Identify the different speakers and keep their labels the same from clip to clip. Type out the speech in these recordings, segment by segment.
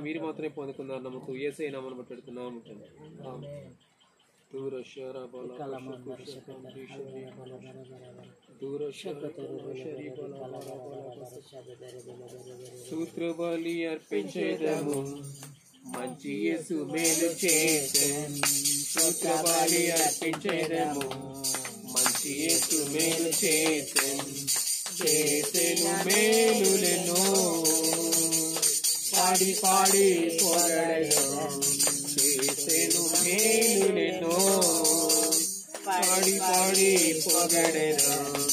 Speaker 1: మీరు మాత్రమే పొందుకున్నారు నమ్మకు యేసయ్య నామమును బట్టి అడుగుతున్నాము తండ్రి. సూత్రబలి అర్పించేదము మంచి యేసు మేలు చేసెను. సూత్రబలి అర్పించేదము మంచి యేసు మేలు చేసెను. చేసెను మేలులెన్నో పాడి పాడి పొగడెదము. చేసెను మేలులెన్నో పాడి పాడి పొగడెదము.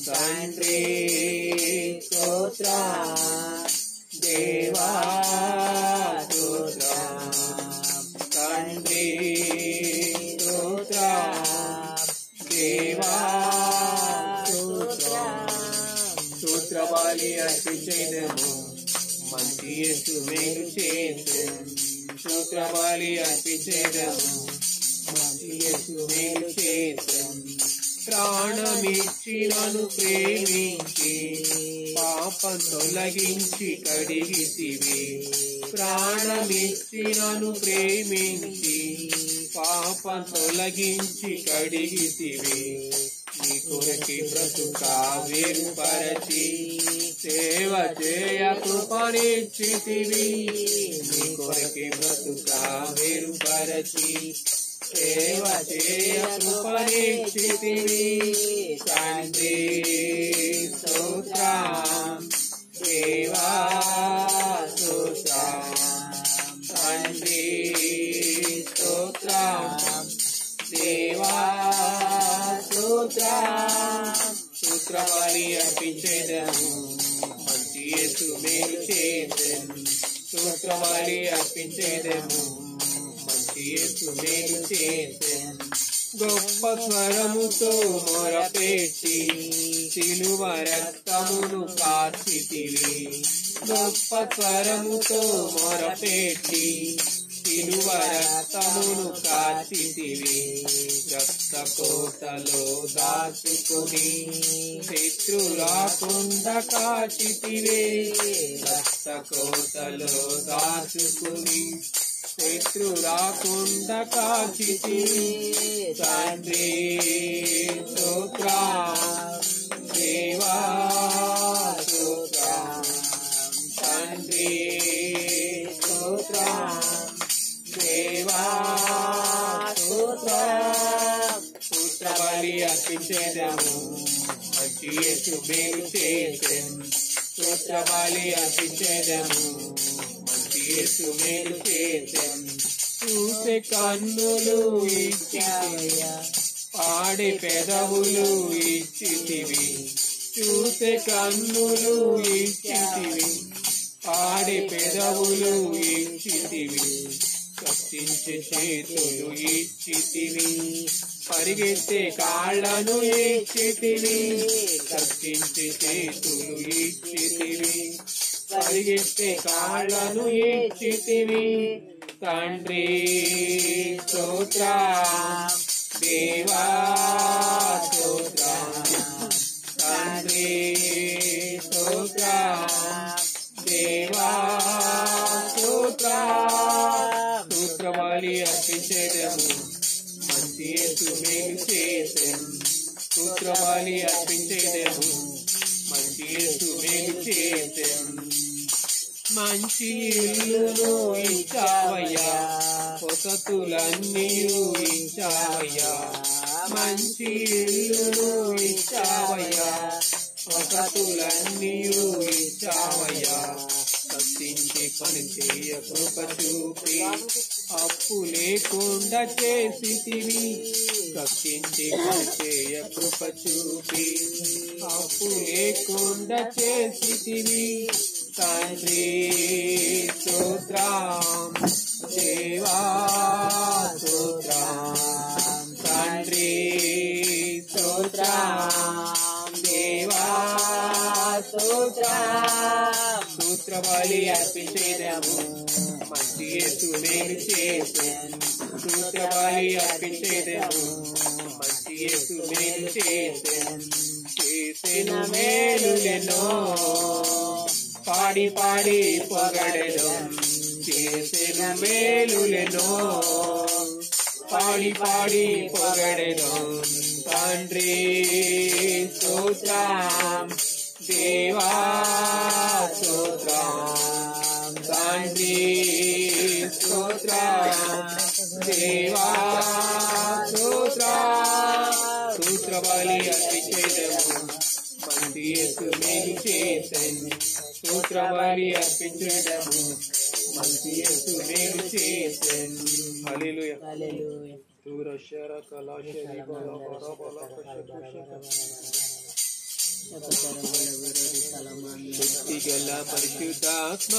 Speaker 1: తండ్రి స్తోత్రం దేవా స్తోత్రం. తండ్రి స్తోత్రం దేవా స్తోత్రం. సూత్రబలి అర్పించేదము మంచి యేసు మేలు చేసెను. సూత్రబలి అర్పించేదము మంచి యేసు మేలు చేసెను. ప్రాణమిచ్చి నన్ను ప్రేమించి పాపం తొలగించి కడిగితివి. ప్రాణమిచ్చి నన్ను ప్రేమించి పాపం తొలగించి కడిగితివి. నీ కొరకి బ్రతుక వేరుపరచి సేవ చేయ కృపనిచ్చితివి. నీ కొరకి బ్రతుక వేరుపరచి సేవ చేయ కృపనిచ్చితివి. తండ్రి స్తోత్రం దేవా స్తోత్రం. తండ్రి స్తోత్రం దేవా స్తోత్రం. సూత్రబలి అర్పించేదము మంచి యేసు మేలు చేసెను. సూత్రబలి అర్పించేదము మంచి యేసు మేలు చేసెను. గొప్ప స్వరముతో మొరపెట్టి సిలువ రక్తమును కార్చితివి. గొప్ప స్వరముతో మొరపెట్టి సిలువ రక్తమును కార్చితివి. రక్త కోటలో దాచుకుని శత్రు రాకుండా కాచితివే. రక్త కోటలో దాచుకుని శత్రు రాకుండా కాచితివి. తండ్రి స్తోత్రం దేవా స్తోత్రం. తండ్రి స్తోత్రం దేవా స్తోత్రం. సూత్రబలి అర్పించేదము మంచి యేసు మేలు చేసెను. సూత్రబలి అర్పించేదము మంచి యేసు మేలు చేసెను. చూసే కన్నులు ఇచ్చితివయ్యా, పాడే పెదవులు ఇచ్చితివి. చూసే కన్నులు ఇచ్చితివి, పాడే పెదవులు ఇచ్చితివి. కష్టించే చేతులు ఇచ్చితివి, పరిగెత్తే కాళ్ళను ఇచ్చితివి. కష్టించే చేతులు ఇచ్చితివి, పరిగెత్తే కాళ్ళను ఇచ్చితివి. తండ్రి స్తోత్రం దేవా స్తోత్రం. తండ్రి స్తోత్రం దేవా స్తోత్రం. సూత్రబలి అర్పించేదము మంచి యేసు మేలు చేసెను. సూత్రబలి అర్పించేదము మంచి యేసు మేలు చేసెను. మంచి ఇల్లును ఇచ్చావయ్యా, వసతులన్నీయు ఇచ్చావయ్యా. మంచి ఇల్లును ఇచ్చావయ్యా, వసతులన్నీయు ఇచ్చావయ్యా. కష్టించి పని చేయ కృప చూపి అప్పు లేకుండా చేసితివి. కష్టించి పని చేయ కృప చూపి అప్పు లేకుండా చేసితివి. తండ్రి స్తోత్రం దేవా స్తోత్రం. తండ్రి స్తోత్రం దేవా స్తోత్రం. సూత్రబలి అర్పించేదము మంచి యేసు మేలు చేసెను. సూత్రబలి అర్పించేదము మంచి యేసు మేలు చేసెను. చేసెను మేలులెన్నో పాడి పాడి పొగడెదం. చేసెను మేలులెనో పాడి పాడి పొగడెను తండ్రి స్తోత్రం దేవా స్తోత్రం తండ్రి స్తోత్రం దేవా స్తోత్రం స్తోత్ర బలి అర్పించేదము మంచి యేసు మేలు చేసెను స్తోత్ర బలి అర్పించేదము మంచి యేసు మేలు చేసెను హల్లెలూయా హల్లెలూయా తురశర కలాశరి బల బల బల శక్తిగల పరిశుద్ధాత్మ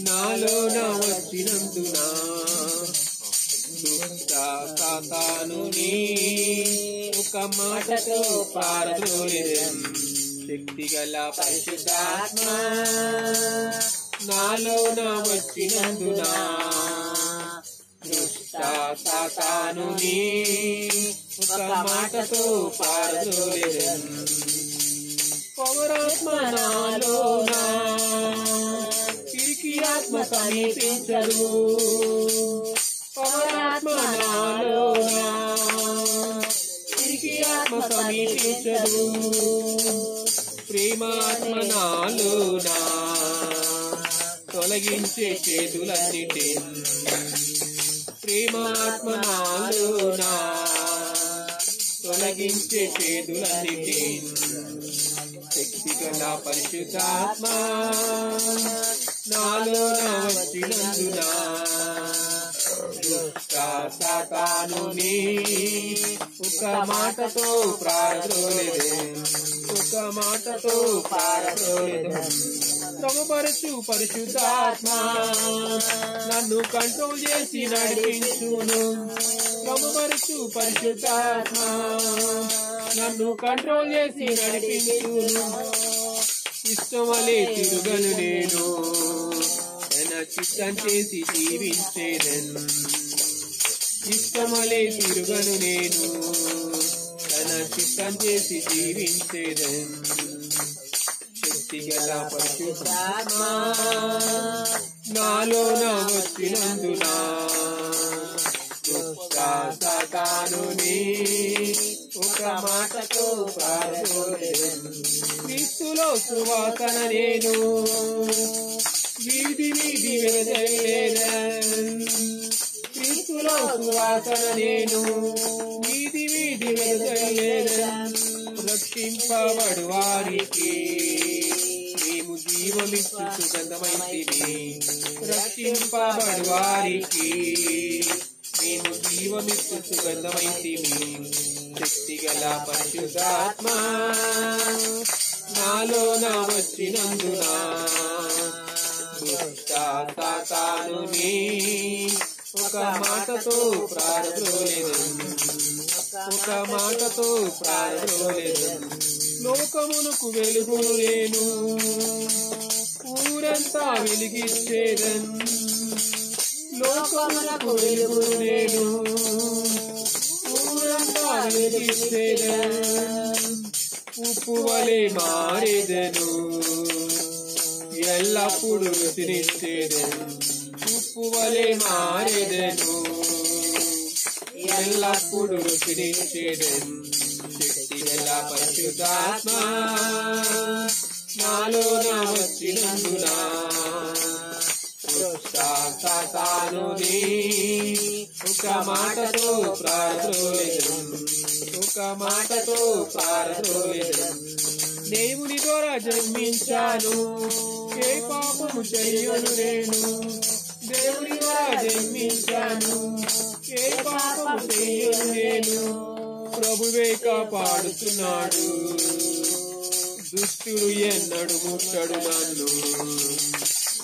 Speaker 1: నాలోన వచ్చినందున దుష్ట సాతానుని ఒక మాటతో పారద్రోలెదెను శక్తిగల పరిశుద్ధాత్మ నాలోన వచ్చినందున దుష్ట సాతానుని ఒక మాటతో పారద్రోలెదెను పవరాత్మ నాలోన పిరికి ఆత్మ సమీపించదు పవరాత్మ నాలోన పిరికి ఆత్మ సమీపించదు ప్రేమాత్మ నాలోన తొలగించే చేతులన్నిటి ప్రేమాత్మ నాలోన తొలగించే చేతులన్నిటి శక్తిగల పరిశుద్ధాత్మ నాలోన వచ్చినందున దుష్ట సాతానుని ఒక మాటతో పారద్రోలెదెను ఒక మాటతో పారద్రోలెదెను శ్రమపరచు పరిశుద్ధాత్మ నన్ను కంట్రోల్ చేసి నడిపించును శ్రమపరచు పరిశుద్ధాత్మ నన్ను కంట్రోల్ చేసి నడిపించును ఇష్టమలే తిరుగను నేను తన చిత్తం చేసి జీవించేదను ఇష్టమలే తిరుగను నేను తన చిత్తం చేసి జీవించేదను శక్తిగల పరిశుద్ధాత్మ నాలోన వచ్చినందున దుష్ట సాతానుని ఒక మాటతో పారద్రోలెదెను క్రీస్తులో సువాసన నేను వీధి వీధి వెదజల్లేదను క్రీస్తులో సువాసన నేను వీధి వీధి వెదజల్లేదను రక్షింపబడు వారికి మేము జీవమిచ్చు సుగంధమైతివి రక్షింపబడు వారికి మేము జీవమిచ్చు సుగంధమైతివి శక్తిగల పరిశుద్ధాత్మ నాలోన వచ్చినందున దుష్ట సాతానుని ఒక మాటతో పారద్రోలెదెను ఒక మాటతో పారద్రోలెదెను లోకమునకు వెలుగును నేను ఊరంతా వెలిగించేదను లోకమునకు వెలుగును నేను ఊరంతా వెలిగించేదను ఉప్పు వలె మారేదను ఎల్లప్పుడు రుచినిచ్చేదను ఉప్పు వలె మారేదను ఎల్లప్పుడు రుచినిచ్చేదను శక్తిగల పరిశుద్ధాత్మ నాలోన వచ్చినందున దుష్ట సాతానుని ఒక మాటతో పారద్రోలెదెను ఒక మాటతో పారద్రోలెదెను దేవుని ద్వారా జన్మించాను ఏ పాపము చెయ్యను నేను దేవుని ద్వారా జన్మించాను ఏ పాపము చెయ్యను నేను ప్రభువే కాపాడుతున్నాడు దుష్టుడు ఎన్నడు ముట్టడు నన్ను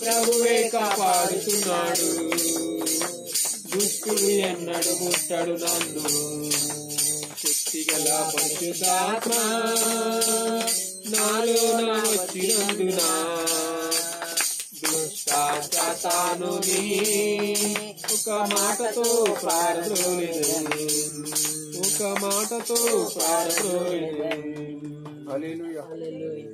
Speaker 1: ప్రభువే కాపాడుతున్నాడు దుష్టుడు ఎన్నడు ముట్టడు నన్ను శక్తిగల పరిశుద్ధాత్మ నాలోన వచ్చినందున దుష్ట సాతానుని ఒక మాటతో పారద్రోలెదెను ఒక మాటతో పారద్రోలెదెను హల్లెలూయా హల్లెలూయా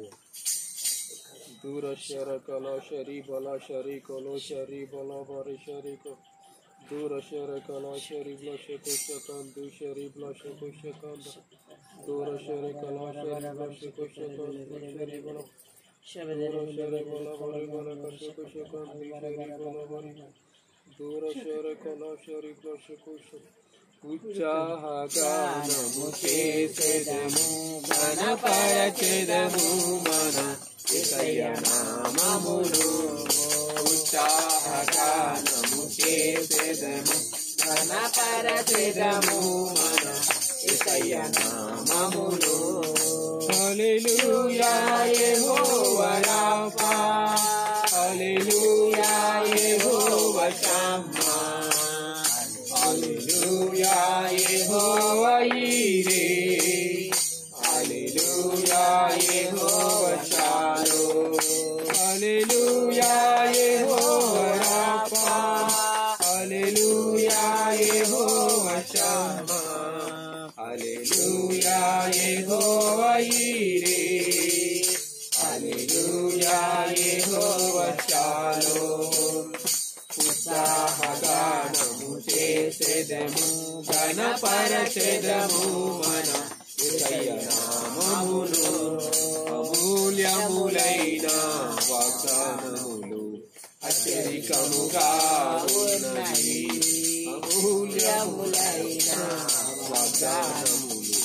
Speaker 1: दूर शर कला शरी बला शरी कलो शरी बला बरी शरी को दूर शर कला शरी ब्लश कुशकन दू शरी ब्लश कुशकन दूर शर कला शरी ब्लश कुशकन दू शरी बला दूर शर बला बरी बला कश कुशकन दू शरी बला बरी दूर शर कला शरी ब्लश कुशकन ఉచ్చాహగానము చేసెదము ఘనపరచెదము మన యేసయ్య నామమును ఉచ్చాహగానము చేసెదము ఘనపరచెదము మన యేసయ్య నామమును హల్లెలూయా యెహోవా రాఫా హల్లెలూయా యెహోవా Shammah Hallelujah, Yehovah Yireh. Hallelujah, Yehovah Shalom. Hallelujah, Yehovah Rapha. Hallelujah, Yehovah Shammah. Hallelujah, Yehovah Yireh. Hallelujah, Yehovah Shalom. ఉత్సాహగానము చేసెదము ఘనపరచెదము మన యేసయ్య నామమును అమూల్యములైన వాగ్దానములు అత్యధికముగా ఉన్నవి అమూల్యములైన వాగ్దానములు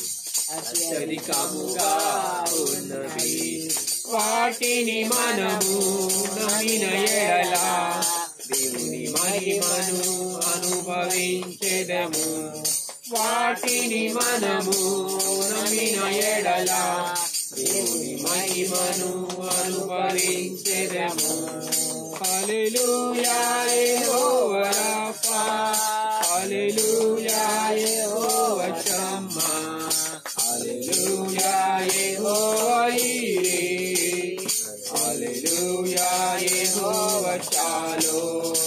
Speaker 1: అత్యధికముగా ఉన్నవి వాటిని మనము నమ్మిన ఎడల దేవుని మహిమను అనుభవించెదము వాటిని మనము నమ్మిన ఎడల దేవుని మహిమను అనుభవించెదము హల్లెలూయా యెహోవా రాఫా హల్లెలూయా యెహోవా షమ్మా హల్లెలూయా యెహోవా యీరే హల్లెలూయా యెహోవా షాలోమ్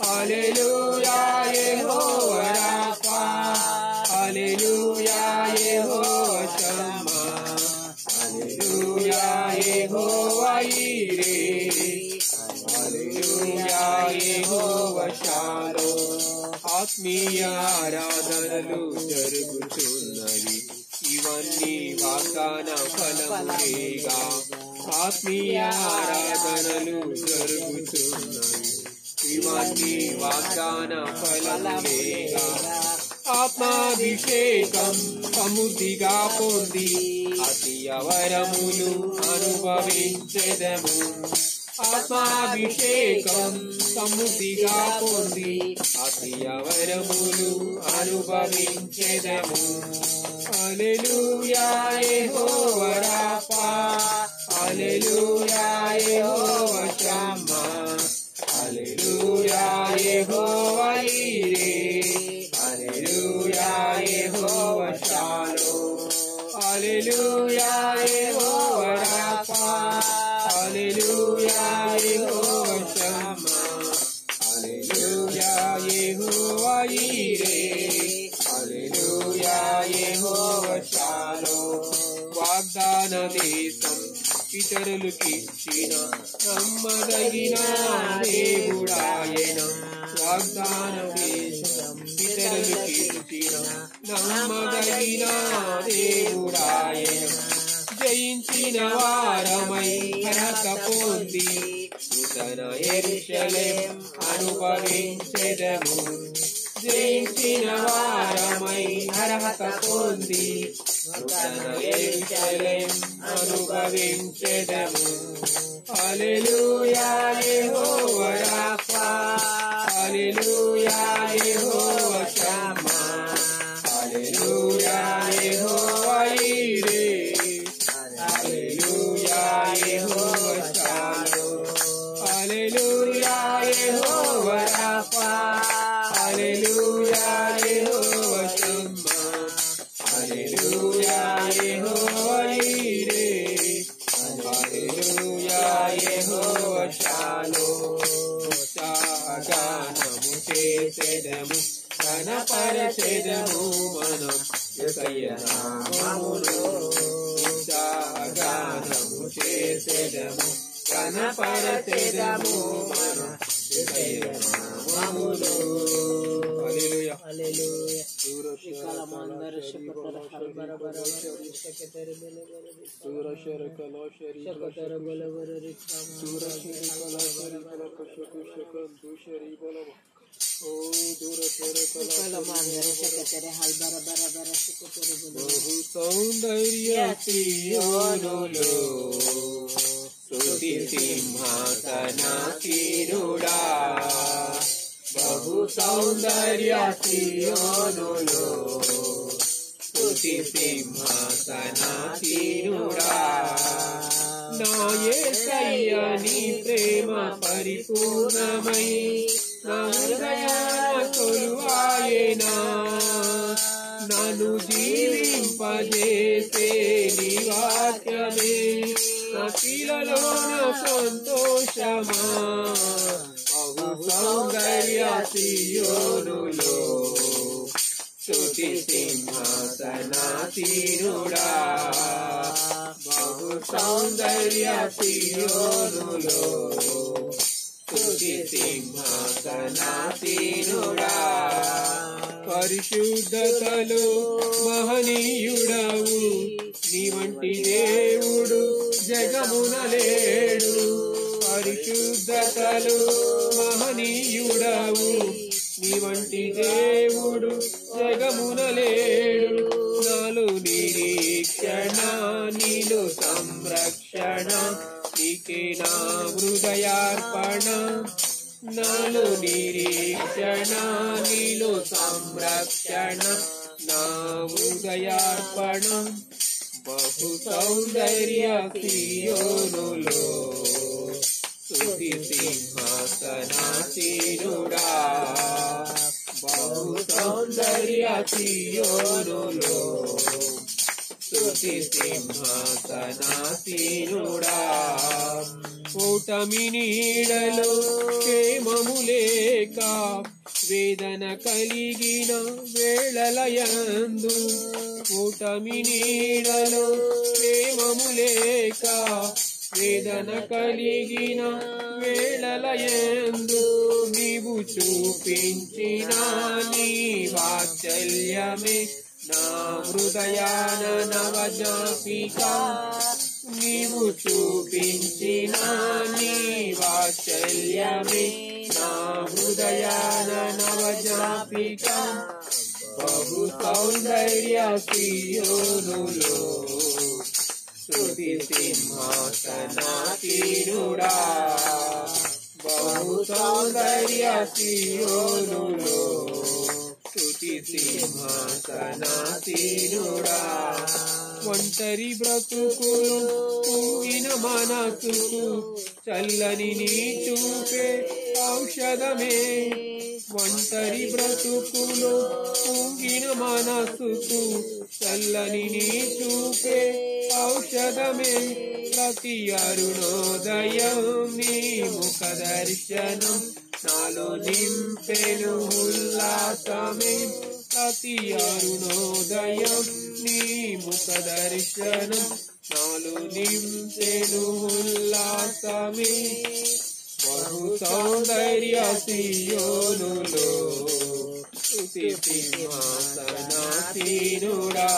Speaker 1: హల్లెలూయా యెహోవా రాఫా హల్లెలూయా యెహోవా షమ్మా హల్లెలూయా యెహోవా యీరే హల్లెలూయా యెహోవా షాలోమ్ ఆత్మీయ ఆరాధనలు జరుగుతున్నవి ఇవన్నీ వాగ్దాన ఫలములేగా ఆత్మీయ ఆరాధనలు జరుగుతున్నవి ఇవన్నీ వాగ్దాన ఫలములేగా ఆత్మాభిషేకం సమృద్ధిగా పొంది అతీయ వరములు అనుభవించెదము ఆత్మాభిషేకం సమృద్ధిగా పొంది అతీయ వరములు అనుభవించెదము హల్లెలూయా యెహోవా రాఫా హల్లెలూయా యెహోవా షమ్మా హల్లెలూయా యెహోవా యీరే హల్లెలూయా యెహోవా షాలోమ్ హల్లెలూయా యెహోవా రాఫా హల్లెలూయా యెహోవా షమ్మా హల్లెలూయా యెహోవా యీరే హల్లెలూయా యెహోవా షాలోమ్ వాగ్దాన దేశం ఇతరులకిచ్చిన నమ్మదగిన దేవుడాయన వాగ్దాన దేశం ఇతరులకిచ్చిన నమ్మదగిన దేవుడాయన జయించిన వారమై ఘనత పొంది నూతన యెరూషలేం అనుభవించెదము జయించిన వారమై అర్హత పొంది నూతన యెరూషలేం అనుభవించెదము హల్లెలూయా యెహోవా రాఫా హల్లెలూయా యెహోవా షమ్మా హల్లెలూయా యెహోవా యీరే హల్లెలూయా యెహోవా షాలోమ్ హల్లెలూయా యెహోవా రాఫా హల్లెలూయా యెహోవా షమ్మా హల్లెలూయా యెహోవా యీరే హల్లెలూయా యెహోవా షాలోమ్ ఉత్సాహగానము చేసెదము ఘనపరచెదము మనం యేసయ్య నామమును ఉత్సాహగానము చేసెదము
Speaker 2: కనపరచెదము మన యేసయ్య నామములో.
Speaker 1: హల్లెలూయా.
Speaker 2: హల్లెలూయా.
Speaker 1: దూర
Speaker 2: కలమందర శకతర హల్బర బరబర శకతర బెలబర
Speaker 1: దూర శరకల శరీ
Speaker 2: శకతర బెలబర రిక్షామ
Speaker 1: దూర శరకల శరీకల కుషకుషక దుషరీ బలవ ఓ దూర శరకల
Speaker 2: కలమందర శకతర హల్బర బరబర శకతర బెలబర.
Speaker 1: బహు సౌందర్య సియోనులో స్తుతి సింహాసనాసీనుడా, బహు సౌందర్య సియోనులో స్తుతి సింహాసనాసీనుడా. నా యేసయ్య నీ ప్రేమ పరిపూర్ణమై నా హృదయాన కొలువాయేనా, నన్ను జీవింపజేసే నీ వాక్యమే నాకిలలోన సంతోషమా. బహు సౌందర్య సియోనులో స్తుతి సింహాసనాసీనుడా, బహు సౌందర్య సియోనులో స్తుతి సింహాసనాసీనుడా. పరిశుద్ధతలో మహనీయుడవు నీ వంటి దేవుడు జగమున లేడు. పరిశుద్ధతలో మహనీయుడవు నీ వంటి దేవుడు జగమున లేడు. నాలో నిరీక్షణ నీలో సంరక్షణ నీకే నా హృదయార్పణ. నాలో నిరీక్షణ నీలో సంరక్షణ నా హృదయార్పణ. బహు సౌందర్య సియోనులో స్తుతి సింహాసనాసీనుడా, బహు సౌందర్య సియోనులో స్తుతి సింహాసనాసీనుడా. ఓటమి నీడలో క్షేమము లేక వేదన కలిగిన వేళలయందు, ఓటమి నీడలో క్షేమము లేక వేదన కలిగిన వేళలయందు నీవు చూపించిన నీ వాత్సల్యమే నా హృదయాన నవజ్ఞాపిక. నీవు చూపించిన నీ వాత్సల్యమే నా హృదయాన నవజ్ఞాపిక. బహు సౌందర్య సియోనులో స్తుతి సింహాసనాసీనుడా, బహు సౌందర్య సియోనులో స్తుతి సింహాసనాసీనుడా. ఒంటరి బ్రతుకులు కుంగిన మనసుకు చల్లని నీ చూపే ఔషధమే. ఒంటరి బ్రతుకులు కుంగిన మనసుకు చల్లని నీ చూపే ఔషధమే. ప్రతి అరుణోదయం నీ ముఖ దర్శనం నాలో నింపెను ఉల్లాసమే. ప్రతి అరుణోదయం నీ ముఖ దర్శనం నాలో నింపెను ఉల్లాసమే. బహు సౌందర్య సియోనులో స్తుతి సింహాసనాసీనుడా,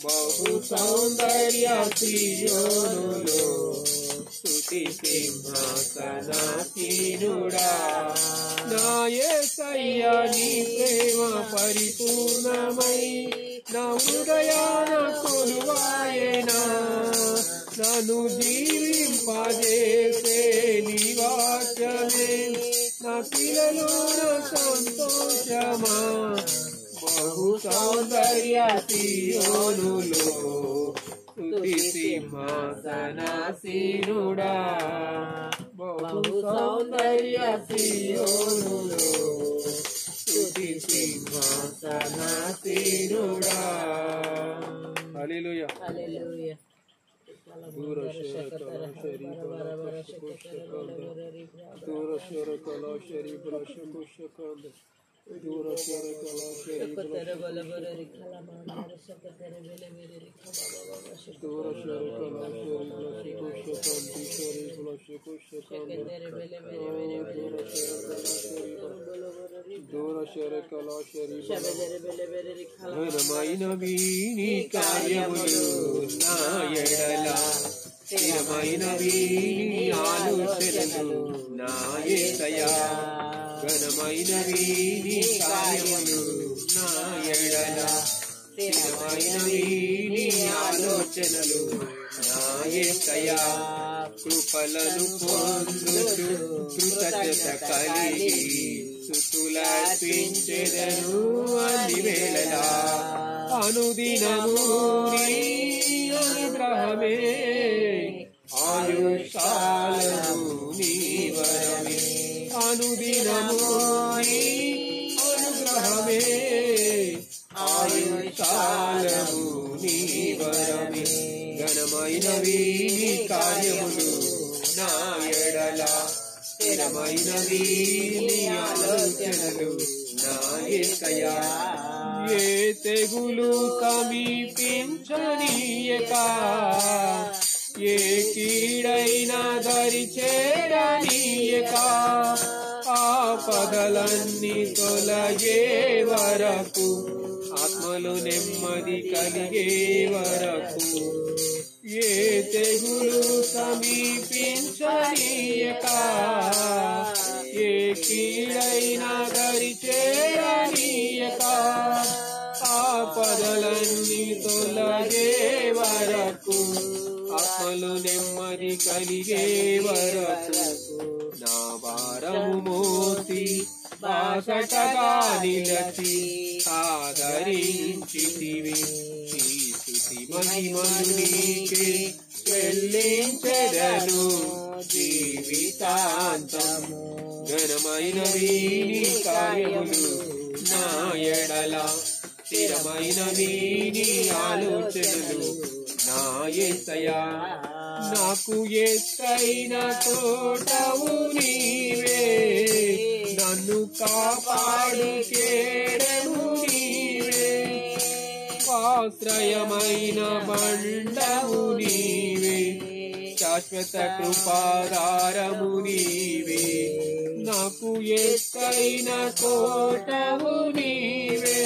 Speaker 1: బహు సౌందర్య సియోనులో స్తుతి సింహాసనాసీనుడా. నా యేసయ్య నీ ప్రేమ పరిపూర్ణమై నా హృదయాన కొలువాయేనా, నన్ను జీవింపజేసే నీ వాక్యమే నాకిలలోన సంతోషమా. బహు సౌందర్య సియోనులో స్తుతి సింహాసనాసీనుడా, బహు సౌందర్య సియోనులో స్తుతి సింహాసనాసీనుడా. హల్లెలూయా.
Speaker 2: హల్లెలూయా.
Speaker 1: దూర శరకల శరీబల కుషకుషకంద, దూర శరకల శరీబల కుషకంద, దూర శర కళ శరీ
Speaker 2: Shakatara bala bara rikhala mandara shakatara bele bele rikhala baba
Speaker 1: దూర శర కళ శరీ బ్లష కుషకంది శరీ బ్లష కుషకంది
Speaker 2: shakatara bele bele
Speaker 1: దూర శర కళ శరీ దూర శర కళ శరీ
Speaker 2: shabadara bele bele rikhala
Speaker 1: ఘనమైన వీని కార్యములు నా ఎడల స్థిరమైన వీని ఆలోచనలు నా యేసయ్యా ఘనమైన వీని కార్యములు నా ఎడల స్థిరమైన వీని ఆలోచనలు నా యేసయ్యా కృపలను పొందుచు కృతజ్ఞత కలిగి స్తుతులర్పించెదను అన్ని వేళలా అనుదినము నీ అనుగ్రహమే ఆయుష్కాలము నీ వరమే అనుదినము నీ అనుగ్రహమే ఆయుష్కాలము నీ వరమే ఘనమైనవి నీ కార్యములు నా ఎడల స్థిరమైనవి నీ ఆలోచనలు నా యేసయ్యా ఏ తెగులు సమీపించనీయక ఏ కీడైనా దరి చేరనీయక ఆపదలన్నీ తొలగే వరకు ఆత్మలో నెమ్మది కలిగే వరకు ఏ తెగులు సమీపించనీయక ఏ కీడైనా దరి చేరనీయక ఆపదలన్నీ తొలగే వరకు ఆత్మలో నెమ్మది కలిగే వరకు నా భారము మోసి బాసటగా నిలచి ఆదరించితివి నీ స్తుతి మహిమలు నీకే చెల్లించెదను జీవితాంతము ఘనమైనవి నీ కార్యములు నా ఎడల స్థిరమైనవి నీ ఆలోచనలు నా యేసయ్యా నాకు ఎత్తైన తోటవు నీవే నన్ను కాపాడు కేడము నీవే ఆశ్రయమైన బండవు నీవే శాశ్వత కృపాధారము నీవే నాకు ఎత్తైన కోటవు నీవే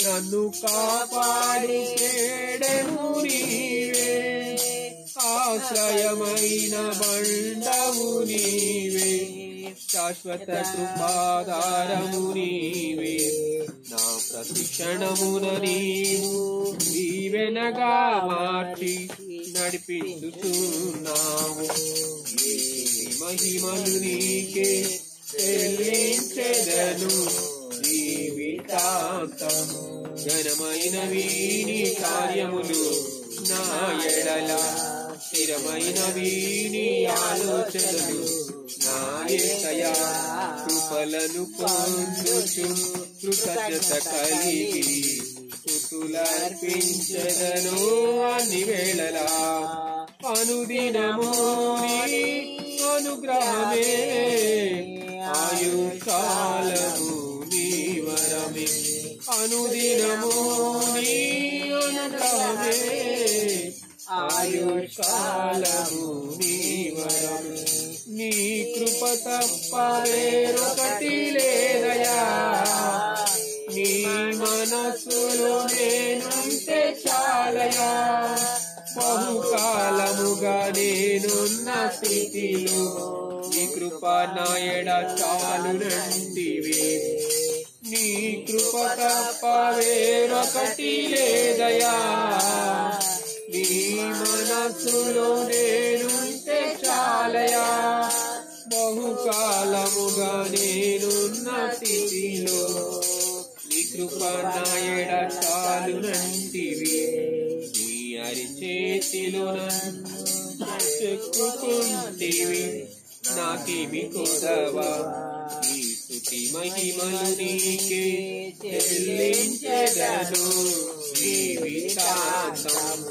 Speaker 1: నన్ను కాపాడు కేడము నీవే ఆశ్రయమైన బండవు నీవే శాశ్వత కృపాధారము నీవే నా ప్రతి క్షణమున నీవు దీవెనగా మార్చి నడిపించుతున్నావు మహిమలు నీకే చెల్లించెదను జీవితాంతము ఘనమైనవి నీ కార్యములు నా ఎడల స్థిరమైనవి నీ ఆలోచనలు నా యేసయ్యా కృపలను పొందుచు కృతజ్ఞత కలిగి స్తుతులర్పించెదను అన్ని వేళలా అనుదినము నీ అనుగ్రహమే ఆయుష్కాలము నీ వరమే అనుదినము నీ అనుగ్రహమే ఆయుష్కాలము నీ వరమే నీ కృప తప్ప వేరొకటి లేదయా నీ మనస్సులో నేనుంటే చాలయా బహుకాలముగా నేనున్న స్థితిలో నీ కృప నా ఎడ చాలునంటివే నీ కృప తప్ప వేరొకటి లేదయా నీ మనస్సులో నేనుంటే చాలయా బహుకాలముగా నేనున్న స్థితిలో నీ కృప నా ఎడ చాలునంటివి నీ అరిచేతిలో నన్ను చెక్కుకుంటివి నాకేమి కొదవా నీ స్తుతి మహిమలు నీకే చెల్లించెదను జీవితాంతము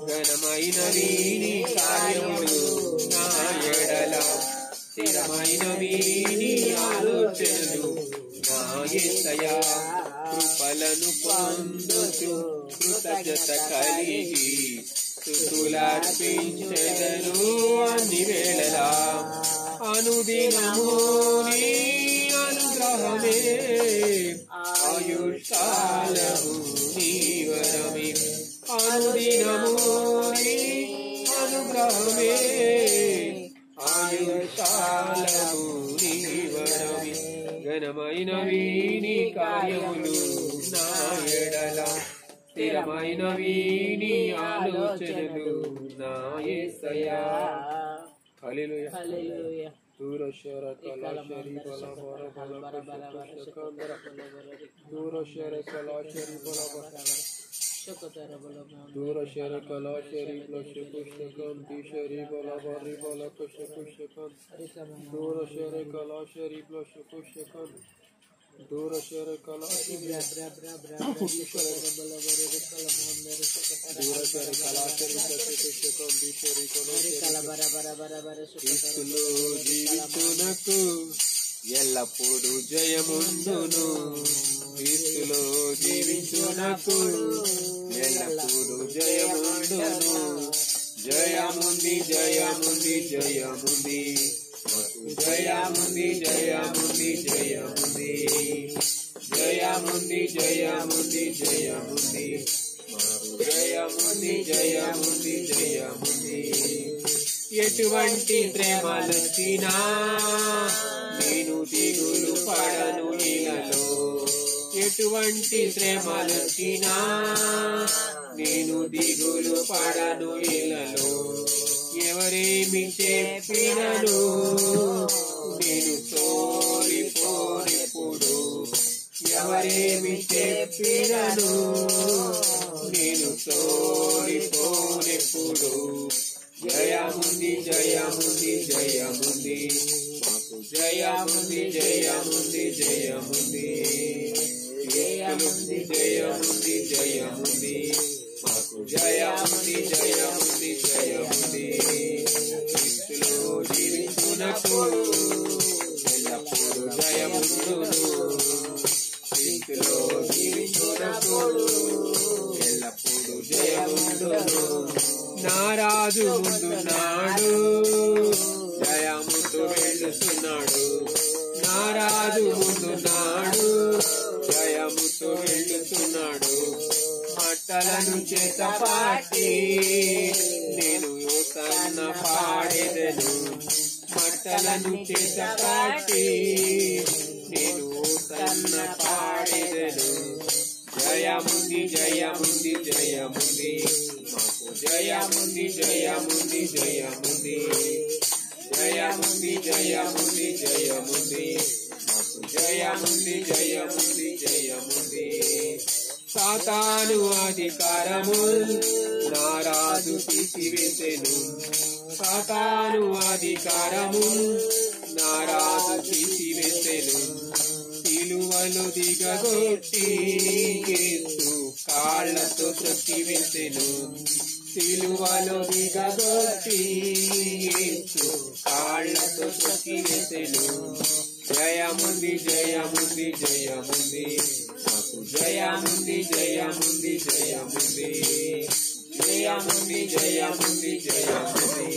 Speaker 1: ఘనమైనవి నీ కార్యములు నా ఎడల స్థిరమైనవి నీ ఆలోచనలు నా యేసయ్యా కృపలను పొందుచు కృతజ్ఞత కలిగి స్తుతులర్పించెదను అన్ని వేళలా అనుదినము నీ అనుగ్రహమే ఆయుష్కాలము నీ వరమే అనుదినము నీ అనుగ్రహమే ఆయుష్కాలము నీ వరమే ఘనమైనవి నీ కార్యములు నా ఎడల స్థిరమైనవి నీ ఆలోచనలు నా యేసయ్యా హల్లెలూయా
Speaker 2: హల్లెలూయా
Speaker 1: దూరశర కళాశరి బల బర బల పుష్పకందర దూరశర కళాశరి బల బర దూరశర కళాశరి ప్లస్ పుష్పకం దిశరి బల బరి బల పుష్పకం దూరశర కళాశరి ప్లస్ పుష్పకం దూరశర కళాశరి దూరశర కళాశరి ప్లస్ పుష్పకం దిశరి క్రీస్తులో జీవించునకు ఎల్లప్పుడూ జయముందును క్రీస్తులో జీవించునకు ఎల్లప్పుడూ జయముందును జయముంది జయముంది జయముంది జయముంది జయముంది జయముంది జయముంది జయముంది జయముంది జయముంది జయముంది జయముంది ఎటువంటి ప్రేమలొచ్చినా నేను దిగులు పడను నీలలో ఎటువంటి ప్రేమలొచ్చినా నేను దిగులు పడను నీలలో ఎవరేమి చెప్పినను నేను తోలిపోనెప్పుడు ఎవరేమి చెప్పినను నేను తోలిపోనెప్పుడు జయముంది జయముంది జయముంది మాకు జయముంది జయముంది జయముంది జయముంది జయముంది జయముంది మాకు జయముంది జయముంది జయముంది క్రీస్తులో జీవించునకు ఎల్లప్పుడూ జయముందును క్రీస్తులో జీవించునకు ఎల్లప్పుడూ జయముందును నా రాజు ముందున్నాడు జయముతో వెళ్ళుతున్నాడు నా రాజు ముందున్నాడు జయముతో వెళ్ళుతున్నాడు మట్టలను చేత పాటి నేను యోతన్న పాడెదను మట్టలను చేత పాటి నేను యోతన్న పాడెదను జయముంది జయముంది జయముంది మాకు జయముంది జయముంది జయముంది జయముంది జయముంది జయముంది మాకు జయముంది జయముంది జయముంది సాతాను అధికారము నా రాజు తీసివేసెను సాతాను అధికారము నా రాజు తీసివేసెను సిలువలో దిగగొట్టి యేసు కాళ్ళతో త్రొక్కివేసెను సిలువలో దిగగొట్టి యేసు కాళ్ళతో త్రొక్కివేసెను జయముంది జయముంది జయముంది మాకు జయముంది జయముంది జయముంది జయముంది జయముంది జయముంది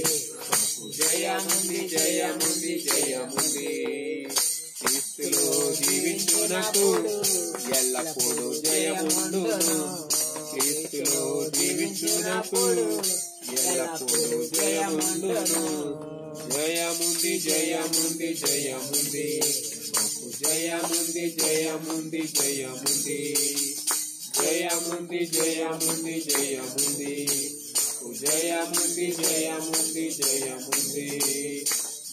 Speaker 1: మాకు జయముంది జయముంది జయముంది క్రీస్తులో జీవించునకు ఎల్లప్పుడూ జయముందును క్రీస్తులో జీవించునకు ఎల్లప్పుడూ జయముందును జయముంది జయముంది జయముంది మాకు జయముంది జయముంది జయముంది జయముంది జయముంది జయముంది మాకు జయముంది జయముంది జయముంది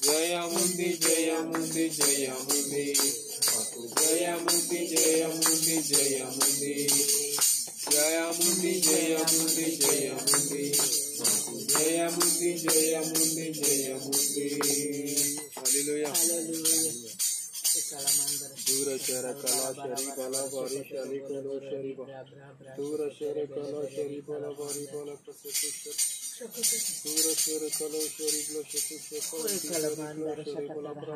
Speaker 1: జయముంది జయముంది జయముంది మాకు జయముంది జయముంది జయముంది జయముంది జయముంది జయముంది మాకు జయముంది జయముంది జయముంది హల్లెలూయా
Speaker 2: హల్లెలూయా
Speaker 1: दूर शर कला शरी बला बारी शरी कलो शरी बा दूर शर कला शरी बला बारी बला कसे दूर शर कलो शरी बला शकुश शरी बला बरा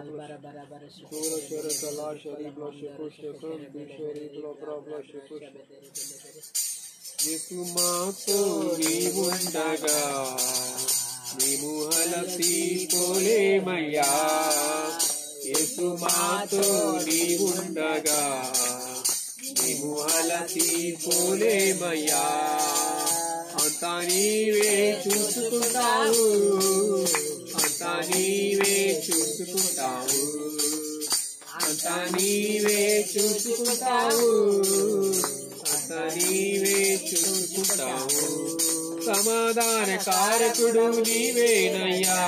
Speaker 1: दूर शर कला शरी बला शकुश दूर शरी बला बरा शकुश येसु मातो नीवुंडगा नीमु हलसी पोलेमయ్యా येसु मातो नीवुंडगा नीमु हलसी पोलेमయ్యా అంతా నీవే చూసుకుంటావు అంతా నీవే చూసుకుంటావు అంతా నీవే చూసుకుంటావు నీవే చూసుకుంటావు సమాధాన కారకుడు నీవేనయ్యా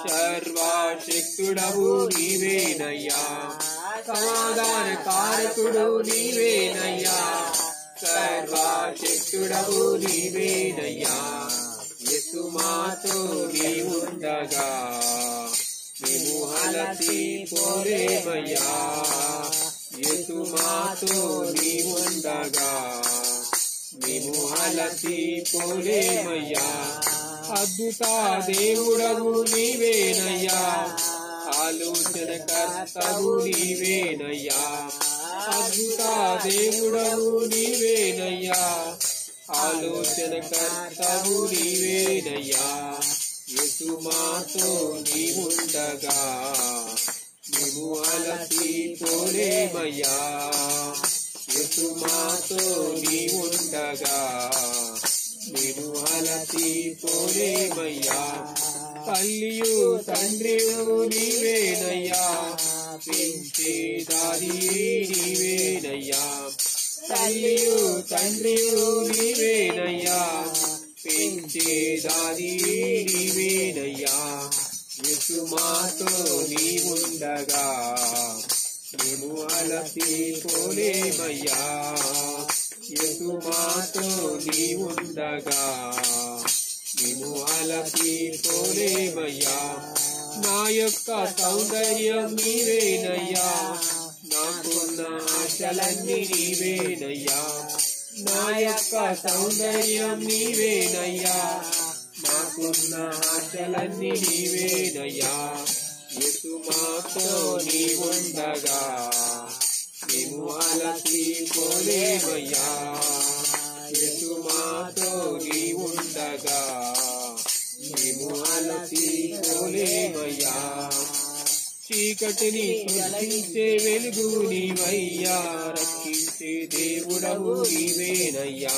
Speaker 1: సర్వశక్తుడవు నీవేనయ్యా సమాధాన కారకుడు నీవేనయ్యా సర్వశక్తుడవు నీవేనయ్యా యేసు మాతో నీవుండగా మేము హలసి పోలేమయ్యా యేసు మాతో నీవుండగా మేము హలసి పోలేమయ్యా అద్భుత దేవుడవు నీవేనయ్యా ఆలోచనకర్తవు నీవేనయ్యా అద్భుత దేవుడవు నీవేనయ్యా ఆలోచనకర్తవు నీవేనయ్యా యేసు మాతో నీవుండగా మేము అలసి పోలేమయ్యా యేసు మాతో నీవుండగా మేము అలసి పోలేమయ్యా తల్లియు తండ్రియు నీవేనయ్యా పెంచే దారి నీవేనయ్యా తల్లియు తండ్రియు నీవేనయ్యా పెంచే దారి నీవేనయ్యా యేసు మాతో నీవుండగా మేము అలసి పోలేమయ్యా యేసు మాతో నీవుండగా మేము అలసి పోలేమయ్యా నా యొక్క సౌందర్యం నీవేనయ్యా నాకున్న ఆశలన్నీ నీవేనయ్యా నా యొక్క సౌందర్యం నీవేనయ్యా నాకున్న ఆశలన్నీ నీవేనయ్యా యేసు మాతో నీవుండగా మేము అలసి పోలేమయ్యా యేసు మాతో నీవుండగా మేము అలసి పోలేమయ్యా చీకటిని తొలగించే వెలుగు నీవయ్యా రక్షించే దేవుడవు నీవేనయ్యా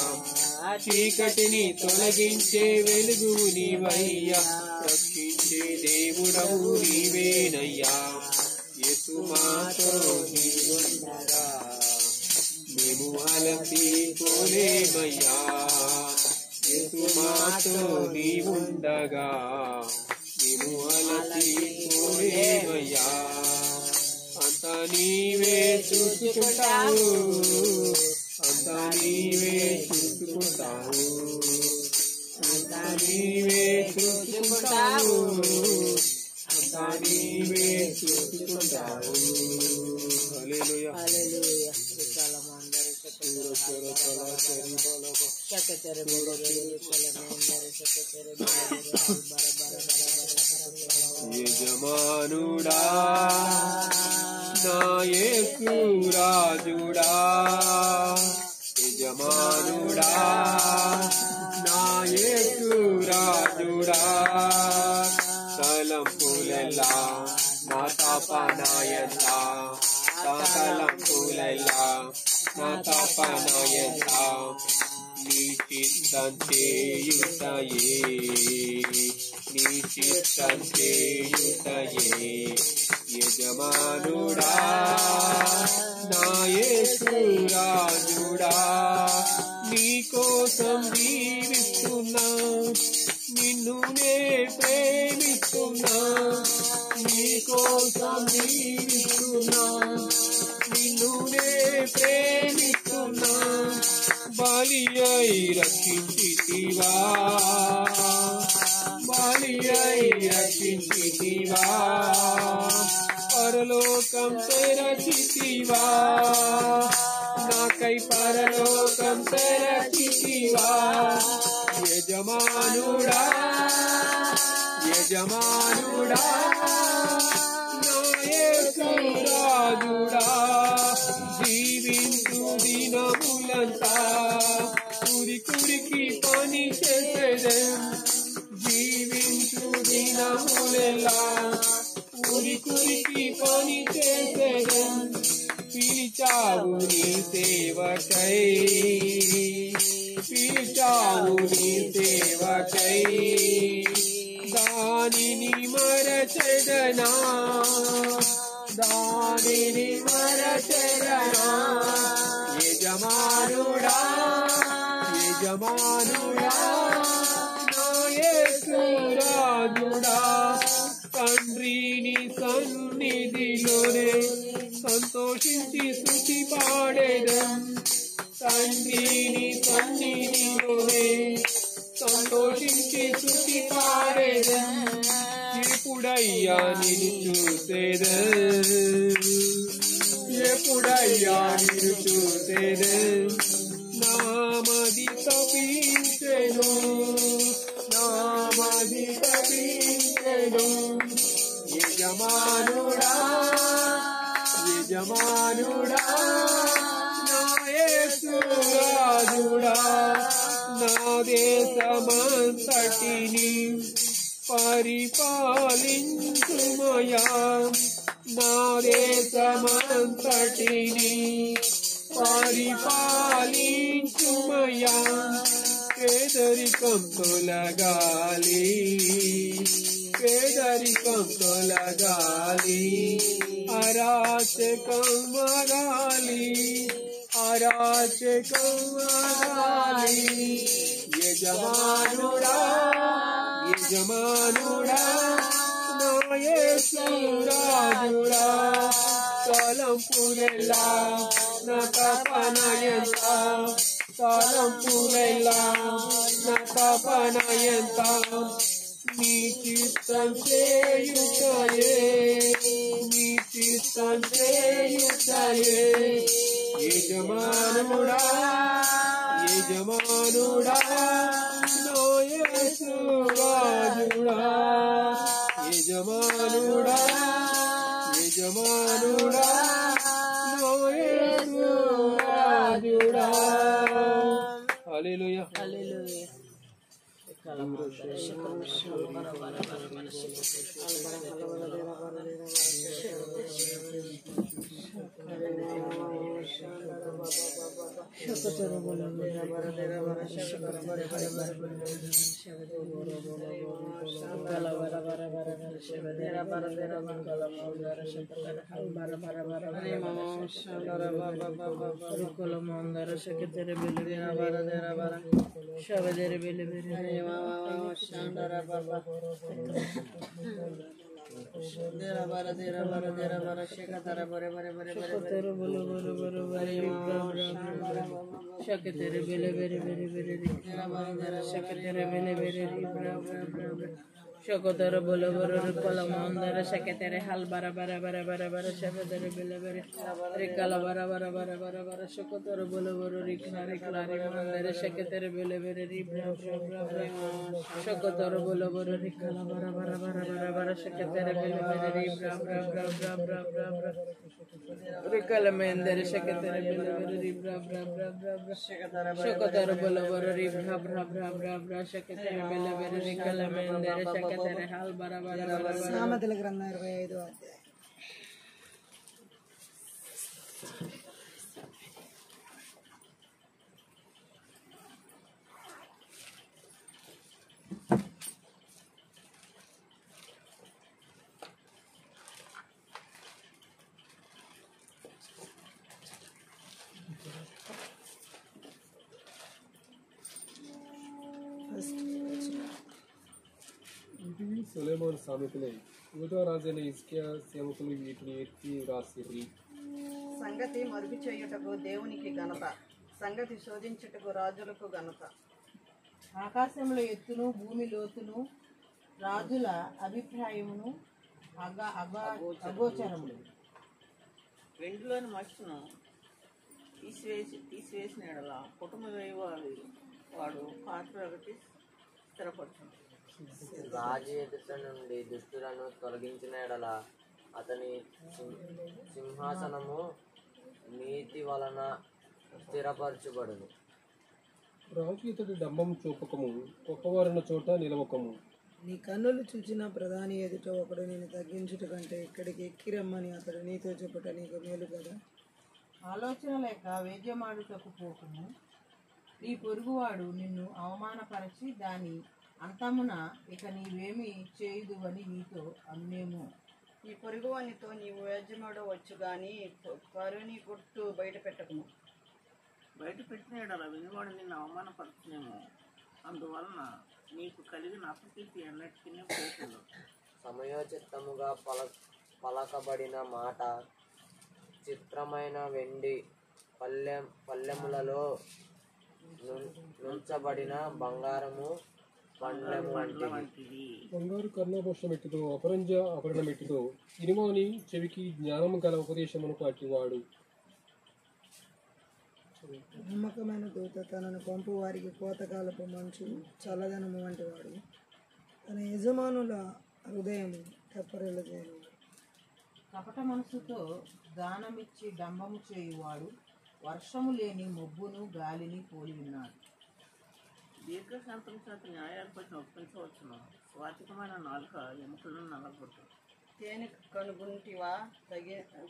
Speaker 1: చీకటిని తొలగించే వెలుగు నీవయ్యా రక్షించే దేవుడవు నీవేనయ్యా యేసు మాతో నీవుండగా మేము అలసి పోలేమయ్యా యేసు మాతో నీవుండగా మేము అలసి పోలేమయ్యా అంతా నీవే చూసుకుంటావు అంతా నీవే చూసుకుంటావు అంతా నీవే చూసుకుంటావు అంతా నీవే చూసుకుంటావు హల్లెలూయా
Speaker 2: హల్లెలూయా విశాలమందరి శక్తిర శక్తిర
Speaker 1: యజమానుడా నా యేసు రాజుడా యజమానుడా నా యేసు రాజుడా తలంపులెల్లా నా తపనాయంత తలంపులెల్లా నా తపనాయంత నీ చిత్తం చేయుటయే నీ చిత్తం చేయుటయే యజమానుడా నా యేసు రాజుడా నీ కోసం జీవిస్తున్నా నిన్ను నే ప్రేమిస్తున్నా నీ కోసం జీవిస్తున్నా నిన్ను నే ప్రేమిస్తున్నా బలి అయి రక్షించితివా బలి అయి రక్షించితివా పరలోక రచితివా నాకై పరలోకం రచితివా యజమానుడా యజమానుడా నా యేసు రాజుడా జీవించు దినములంతా కురికి పని చేసేదం జీవించు దినములెల్లా కురికి పని చేసేదం పిలిచావు నీ సేవకై పిలిచావు నీ సేవకై దానిని మరచెదనా దానిని మరచెదనా యజమానుడా యజమానుడా నా యేసు రాజుడా తండ్రిని సన్నిధిలోనే సంతోషించి స్తుతి పాడేదం తండ్రిని సన్నిధిలోనే సంతోషించి స్తుతి పాడేదం ఎప్పుడయ్యా నిన్ను చూసేదం ఎప్పుడయ్యా నిన్ను చూసేదం నామది తప్పించెను నామది తప్పించెను యజమానుడా యజమానుడా నా యేసు రాజుడా నా దేశమంతటిని పరిపాలించుమయా నా దేశమంతటిని పరిపాలించుమయా పేదరికం తొలగాలి పేదరికం తొలగాలి అరాచకం మగాలి అరాచకం మగాలి యజమానుడా యజమానుడా నా యేసు రాజుడా తలంపులెల్లా నా తపన ఎంత తలంపులెల్లా నా తపన ఎంత నీ చిత్తం చేయుటయే నీ చిత్తం చేయుటయే యజమానుడా యజమానుడా నా యేసు రాజుడా యజమానుడా యజమానుడా నా యేసు రాజుడా హల్లెలూయా
Speaker 2: హల్లెలూయా Shakotara bola bola rikala mandara shakatere hal bara bara bara bara bara shakotara bola bola rikala bara bara bara bara bara shakotara bola bola rikala rikala mandara shakatere bola bola ribra bra bra bra shakotara bola bola rikala bara bara bara bara bara shakatere bola bola ribra bra bra bra bra bra bra rikala mandara shakatere bola bola ribra bra bra bra bra shakotara bola bola ribra bra bra bra bra shakatere bola bola rikala mandara
Speaker 3: సామెతల గ్రంథం 25వ అధ్యాయం.
Speaker 1: సొలొమోను సామెతలే 1వ రాజైన హిజ్కియా సేవకులు వీటిని ఎత్తి రాసిరి.
Speaker 3: సంగతి మరుగు చేయుటకు దేవునికి ఘనత, సంగతి శోధించుటకు రాజులకు ఘనత. ఆకాశంలో ఎత్తును భూమి లోతును రాజుల అభిప్రాయమును అగోచరములు.
Speaker 4: వెండిలోని మచ్చును తీసివేసిన ఎడల కుటుంబ వాడు పాత్ర ఒకటి స్థిరపడుతుంది.
Speaker 5: రాజు ఎదుట నుండి దుష్టులను తొలగించిన ఎడల అతని సింహాసనము నీతి వలన స్థిరపరచబడును.
Speaker 1: రాజు ఇతడి డంబం చూపకము, గొప్పవారున్న చోట నిలవకము.
Speaker 3: నీ కన్నులు చూచిన ప్రధాని ఎదుట ఒకడు నేను తగ్గించుట కంటే ఇక్కడికి ఎక్కిరమ్మని అతడు నీతో చెప్పుట నీకు మేలు కదా.
Speaker 2: ఆలోచన లేక వేద్యమాడుటకు పోకుము. నీ పొరుగువాడు నిన్ను అవమానపరచి దాని అంతమున ఇక నీవేమి చేయుదువని నీతో అన్నేమో.
Speaker 3: నీ పొరుగువానితో నీవు వేద్యమాడవచ్చు గాని పరుని గుట్టు బయట పెట్టకము.
Speaker 4: బయట పెట్టిన ఎడల వినివాడు నిన్ను అవమానపరచునేమో. అందువలన నీకు కలిగిన అపకీర్తి ఎన్నటికీ పోతుంది.
Speaker 5: సమయోచితముగా పలకబడిన మాట చిత్రమైన వెండి పల్లెములలో నుంచబడిన బంగారము పండ్లము వంటిది.
Speaker 1: బంగారు కర్ణభూషణం ఎట్టుతో అపరంజ ఆభరణం ఎట్టుతో ఇనుమని చెవికి జ్ఞానము గల ఉపదేశమును పాటివాడు.
Speaker 3: నమ్మకమైన దూత తనను పంపు వారికి కోతకాలపు మంచు చల్లదనము వంటి వాడు. తన యజమానుల హృదయము తెప్పరిల్లు చేయనివాడు.
Speaker 2: కపట మనసుతో దానమిచ్చి డంబము చేయువాడు వర్షము లేని మొబ్బును గాలిని పోలి ఉన్నాడు.
Speaker 4: దీర్ఘశాంతం చేత న్యాయాధిపతిని ఒప్పించవచ్చును. స్వాతికమైన నాలుక ఎముకలను నలగొట్టు.
Speaker 3: తేనె కనుగొంటివా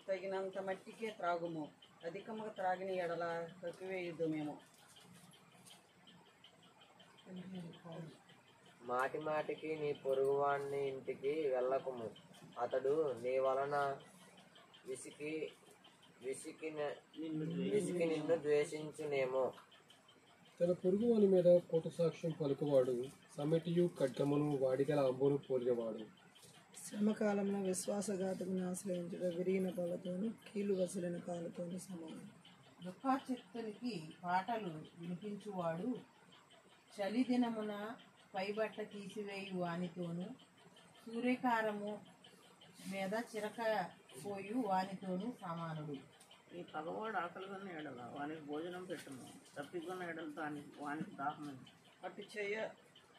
Speaker 3: తగినంత మట్టికే త్రాగుము. అధికముగా త్రాగిన ఎడల తక్కువేయుదు మేము.
Speaker 5: మాటి మాటికి నీ పొరుగువాని ఇంటికి వెళ్ళకుము. అతడు నీ వలన విసికి నిన్ను ద్వేషించునేమో.
Speaker 1: తన పొరుగువాని మీద కోట సాక్ష్యం పలుకువాడు సమెటియు ఖడ్గమును వాడిగల అంబును పోలినవాడు.
Speaker 3: శ్రమకాలంలో విశ్వాసఘాతకుని ఆశ్రయించుట విరిగిన పళ్ళతోనూ కీలు వసలిన కాలుతోనూ సమానం.
Speaker 2: దుఃఖాచిత్తునికి పాటలు వినిపించువాడు చలి దినమున పైబట్ట తీసివేయు వానితోనూ సూర్యకారము మీద చిరక పోయు వానితోనూ సమానుడు.
Speaker 4: ఈ పగవాడు ఆకలిగొన్న ఎడల వానికి భోజనం పెట్టును. తప్పిగొన్న ఎడల వానికి దాహమైంది.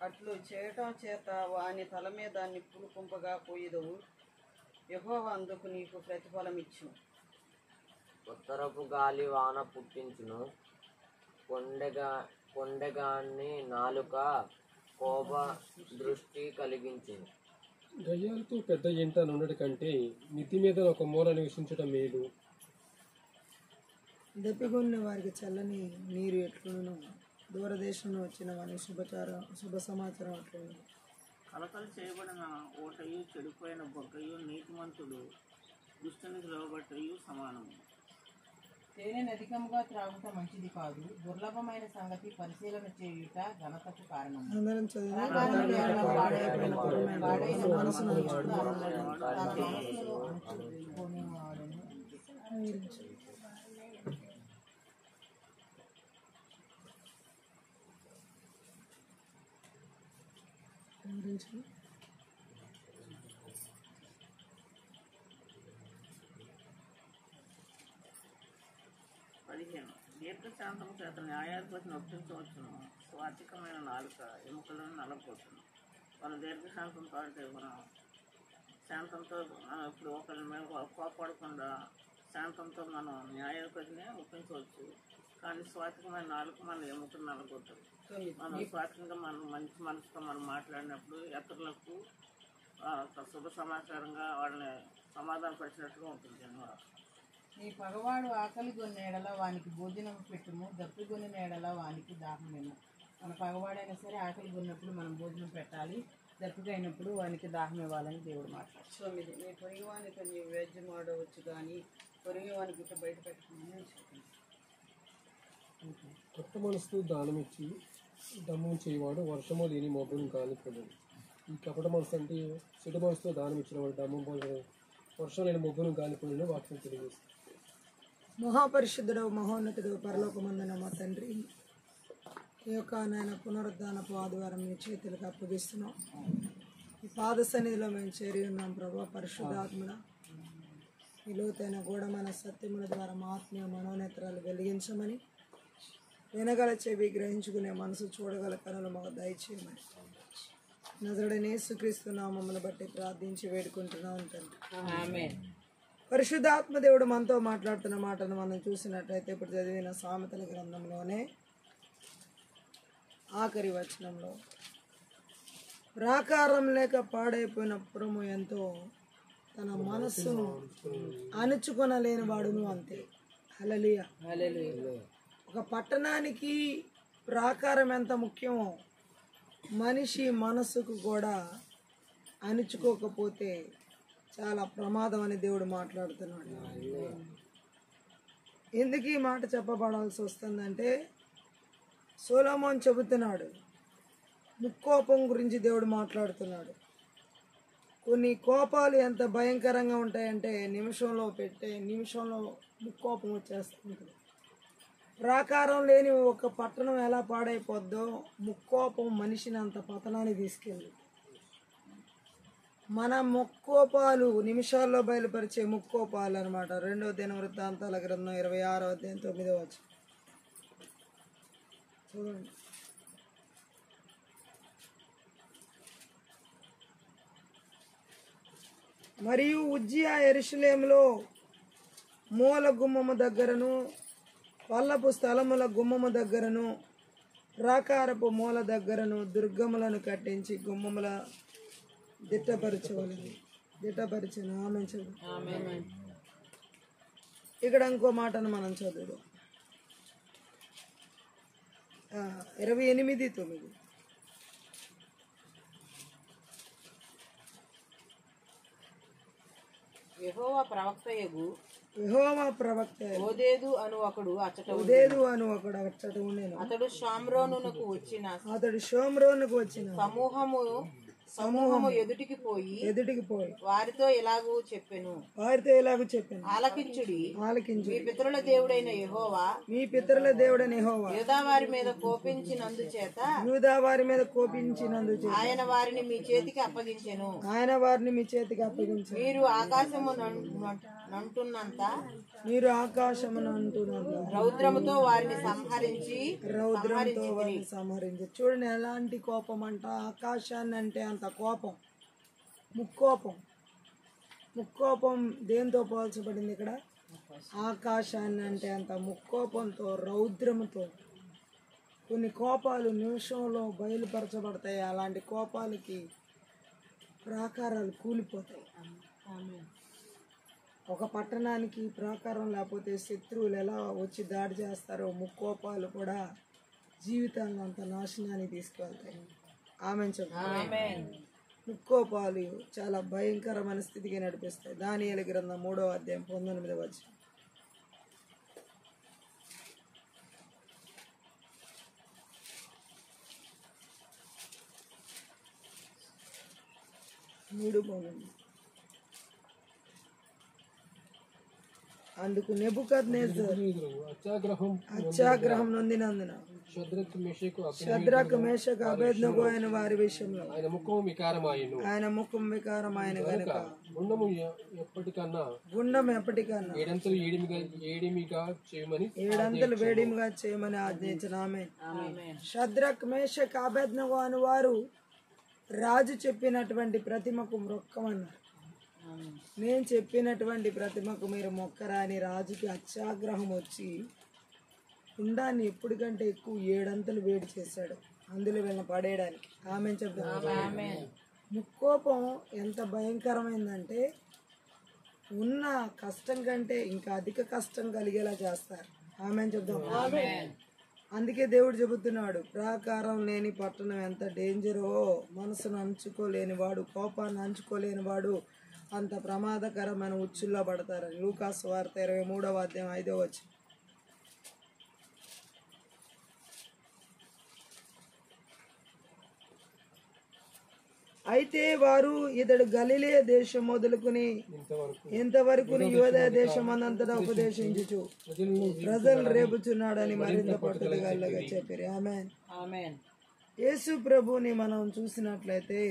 Speaker 3: అట్లు చేయటం చేత వాని తల మీద నిప్పులు కుంపగా పోయిదవు. యెహోవా అందుకు నీకు ప్రతిఫలం ఇచ్చును.
Speaker 5: ఉత్తరపు గాలి వాన పుట్టించును. కొండెగాన్ని నాలుక కోప దృష్టి కలిగించును.
Speaker 1: గయ్యాలతో పెద్ద ఎంట నుండటి కంటే మితి మీద ఒక మూల నివసించటం మేలు.
Speaker 3: దప్పిగొన్న వారికి చల్లని నీరు ఎట్లును, దూరదేశంలో వచ్చిన వాని శుభ సమాచారం అట్లును.
Speaker 4: కలకలు చేయబడిన ఓటయు చెడిపోయిన బొగ్గయు నీతిమంతుడు దుష్టునికి లోబట్టయు సమానము.
Speaker 2: తేనెను అధికముగా త్రాగుట మంచిది కాదు. దుర్లభమైన సంగతి పరిశీలన చేయుట ఘనతకు కారణం.
Speaker 3: అందరం చదివిన
Speaker 2: పాడైన మనసును అంచుకొనేవాడును.
Speaker 3: గురించి
Speaker 4: 15 దీర్ఘశాంతము చేత న్యాయాధిపతిని ఒప్పించవచ్చును. స్వాతికమైన నాలుక ఎముకలను నలగొట్టును. మన దీర్ఘశాంతంతో అంటే మనం శాంతంతో ఇప్పుడు ఒకరి మీద కోపడకుండా శాంతంతో మనం న్యాయాధిపతిని ఒప్పించవచ్చు. కానీ స్వాతికమైన నాలుక మన ఎముకలు నలగొట్టదు. మనం స్వాతంత్రంగా మనం మంచి మనసుతో మనం మాట్లాడినప్పుడు ఇతరులకు శుభ సమాచారంగా వాళ్ళని సమాధానపరిచినట్టుగా ఉంటుంది జన్మ.
Speaker 2: నీ పగవాడు ఆకలి గొన్నేడల వానికి భోజనం పెట్టుము, దప్పిగొన్న నేడల వానికి దాహమేము. మన పగవాడైనా సరే ఆకలి కొన్నప్పుడు మనం భోజనం పెట్టాలి, దప్పికైనప్పుడు వానికి దాహం ఇవ్వాలని దేవుడు మాట్లాడు.
Speaker 3: నీ పొరుగువానితో నీవు వేద్యం ఆడవచ్చు కానీ పొరుగువాని గుట్ట బయట పెట్టుకుని
Speaker 1: కొత్త మనసుతో దానమిచ్చి దమ్మం చేయవాడు వర్షము లేని మబ్బును కాలిపోదు. ఈ కపట మనసు అంటే చెడు మనసుతో దానం ఇచ్చిన వాడు డమ్మం పోయి వర్షం లేని మబ్బును కాలిపోయిన వాక్యం తెలియజేస్తుంది.
Speaker 3: మహాపరిశుద్ధుడు మహోన్నతుడు పరలోకమందున మా తండ్రి, ఈ యొక్క నాయన పునరుద్ధానపు ఆదివారం మీ చేతులకు అప్పగిస్తున్నాం. ఈ పాద సన్నిధిలో మేము చేరి ఉన్నాం ప్రభా. పరిశుద్ధాత్మడ ఈ లోతైన గూఢమైన సత్యముల ద్వారా మా ఆత్మీయ మనోనేత్రాలు వెలిగించమని, వినగల చెవి గ్రహించుకునే మనసు చూడగల కనులు మాకు దయచేయమని నజరుడైన యేసుక్రీస్తు నామమును బట్టి ప్రార్థించి వేడుకుంటున్నాం తండ్రి.
Speaker 2: ఆమేన్.
Speaker 3: పరిశుద్ధాత్మ దేవుడు మనతో మాట్లాడుతున్న మాటను మనం చూసినట్లయితే ఇప్పుడు చదివిన సామెతల గ్రంథంలోనే ఆఖరి వచనంలో, ప్రాకారం లేక పాడైపోయిన పురము ఎంతో తన మనస్సును అణుచుకొనలేని వాడును అంతే. హల్లెలూయా.
Speaker 2: హల్లెలూయా.
Speaker 3: ఒక పట్టణానికి ప్రాకారం ఎంత ముఖ్యమో మనిషి మనస్సుకు కూడా అణుచుకోకపోతే చాలా ప్రమాదం అని దేవుడు మాట్లాడుతున్నాడు. ఎందుకు ఈ మాట చెప్పబడాల్సి వస్తుందంటే, సొలొమోను చెబుతున్నాడు, ముక్కోపం గురించి దేవుడు మాట్లాడుతున్నాడు. కొన్ని కోపాలు ఎంత భయంకరంగా ఉంటాయంటే నిమిషంలో ముక్కోపం వచ్చేస్తుంటుంది. ప్రాకారం లేని ఒక పట్టణం ఎలా పాడైపోద్దో ముక్కోపం మనిషిని అంత పతనాన్ని తీసుకెళ్ళి, మన ముక్కోపాలు నిమిషాల్లో బయలుపరిచే ముక్కోపాలు అనమాట. 2వ దినవృత్తాంతాల గ్రంథం 26వ అధ్యాయం 9వ వచనం చూడండి. మరియు ఉజ్జియా యెరూషలేములో మూల గుమ్మము దగ్గరను పల్లపు స్థలముల గుమ్మము దగ్గరను ప్రాకారపు మూల దగ్గరను దుర్గములను కట్టించి గుమ్మముల దిట్టపరిచిన ఆమె చదువు. ఇక్కడ ఇంకో మాటను మనం చదువుదాం. 28:9.
Speaker 2: యెహోవా ప్రవక్తయగు
Speaker 3: ఓదేదు
Speaker 2: అను ఒకడు అచ్చట
Speaker 3: ఉండేను.
Speaker 2: అతడు షోమ్రోనునకు వచ్చిన సమూహము ఎదుటికి పోయి వారితో ఇలాగూ చెప్పెను, ఆలకించుడి. మీ పితరుల దేవుడైన యెహోవా యూదా వారి మీద కోపించినందు చేత ఆయన వారిని మీ చేతికి అప్పగించెను. మీరు ఆకాశము నంటున్నంత రౌద్రముతో వారిని సంహరించి.
Speaker 3: చూడండి ఎలాంటి కోపం అంట. ఆకాశాన్ని అంటే అంత కోపం. ముక్కోపం దేంతో పోల్చబడింది ఇక్కడ? ఆకాశాన్ని అంటే అంత ముక్కోపంతో, రౌద్రముతో. కొన్ని కోపాలు నిమిషంలో బయలుపరచబడతాయి. అలాంటి కోపాలకి ప్రాకారాలు కూలిపోతాయి. ఒక పట్టణానికి ప్రాకారం లేకపోతే శత్రువులు ఎలా వచ్చి దాడి చేస్తారో ముక్కోపాలు కూడా జీవితాలను అంత నాశనాన్ని తీసుకువెళ్తాయి. ఆమేన్ చెప్పండి. ముక్కోపాలు చాలా భయంకరమైన స్థితికి నడిపిస్తాయి. దానియేలు గ్రంథం 3వ అధ్యాయం 19వ వచనం. అందుకు నెబుకద్నెజరు అత్యాగ్రహం నొందినందున షద్రక్ మేషక్ అబేద్నెగో అయిన వారి విషయంలో ఆయన ముఖం వికారమైన గనుక గుండం ఎప్పటికన్నా ఏడంతలు వేడిమిగా చేయమని ఆజ్ఞయించిన ఆమేన్. షద్రక్ మేషక్ అబేద్నెగో అని వారు రాజు చెప్పినటువంటి ప్రతిమకు మొక్కమన్నారు. నేను చెప్పినటువంటి ప్రతిమకు మీరు మొక్కరా అని రాజుకి అత్యాగ్రహం వచ్చి కుండాన్ని ఎప్పటికంటే ఎక్కువ 7 అంతలు వేడి చేశాడు అందులో వీళ్ళని పడేయడానికి. ఆమె చెప్తాను. ముక్కోపం ఎంత భయంకరమైందంటే ఉన్న కష్టం కంటే ఇంకా అధిక కష్టం కలిగేలా చేస్తారు. ఆమె చెప్తాం. అందుకే దేవుడు చెబుతున్నాడు, ప్రాకారం లేని పట్టణం ఎంత డేంజరో, మనసును అంచుకోలేని వాడు, కోపాన్ని అంచుకోలేని వాడు అంత ప్రమాదకరమైన ఉచ్చుల్లో పడతారని. లూకాసు వార్త 23వ అధ్యాయం 5వ వచనం. అయితే వారు ఇతడు గలిలయ దేశం మొదలుకుని ఇంతవరకు యూదయ దేశం అనంతటా ఉపదేశించుచు ప్రజలు రేపుచున్నాడని మరింత పట్టుదలగా చెప్పారు. ఆమేన్. యేసు ప్రభుని మనం చూసినట్లయితే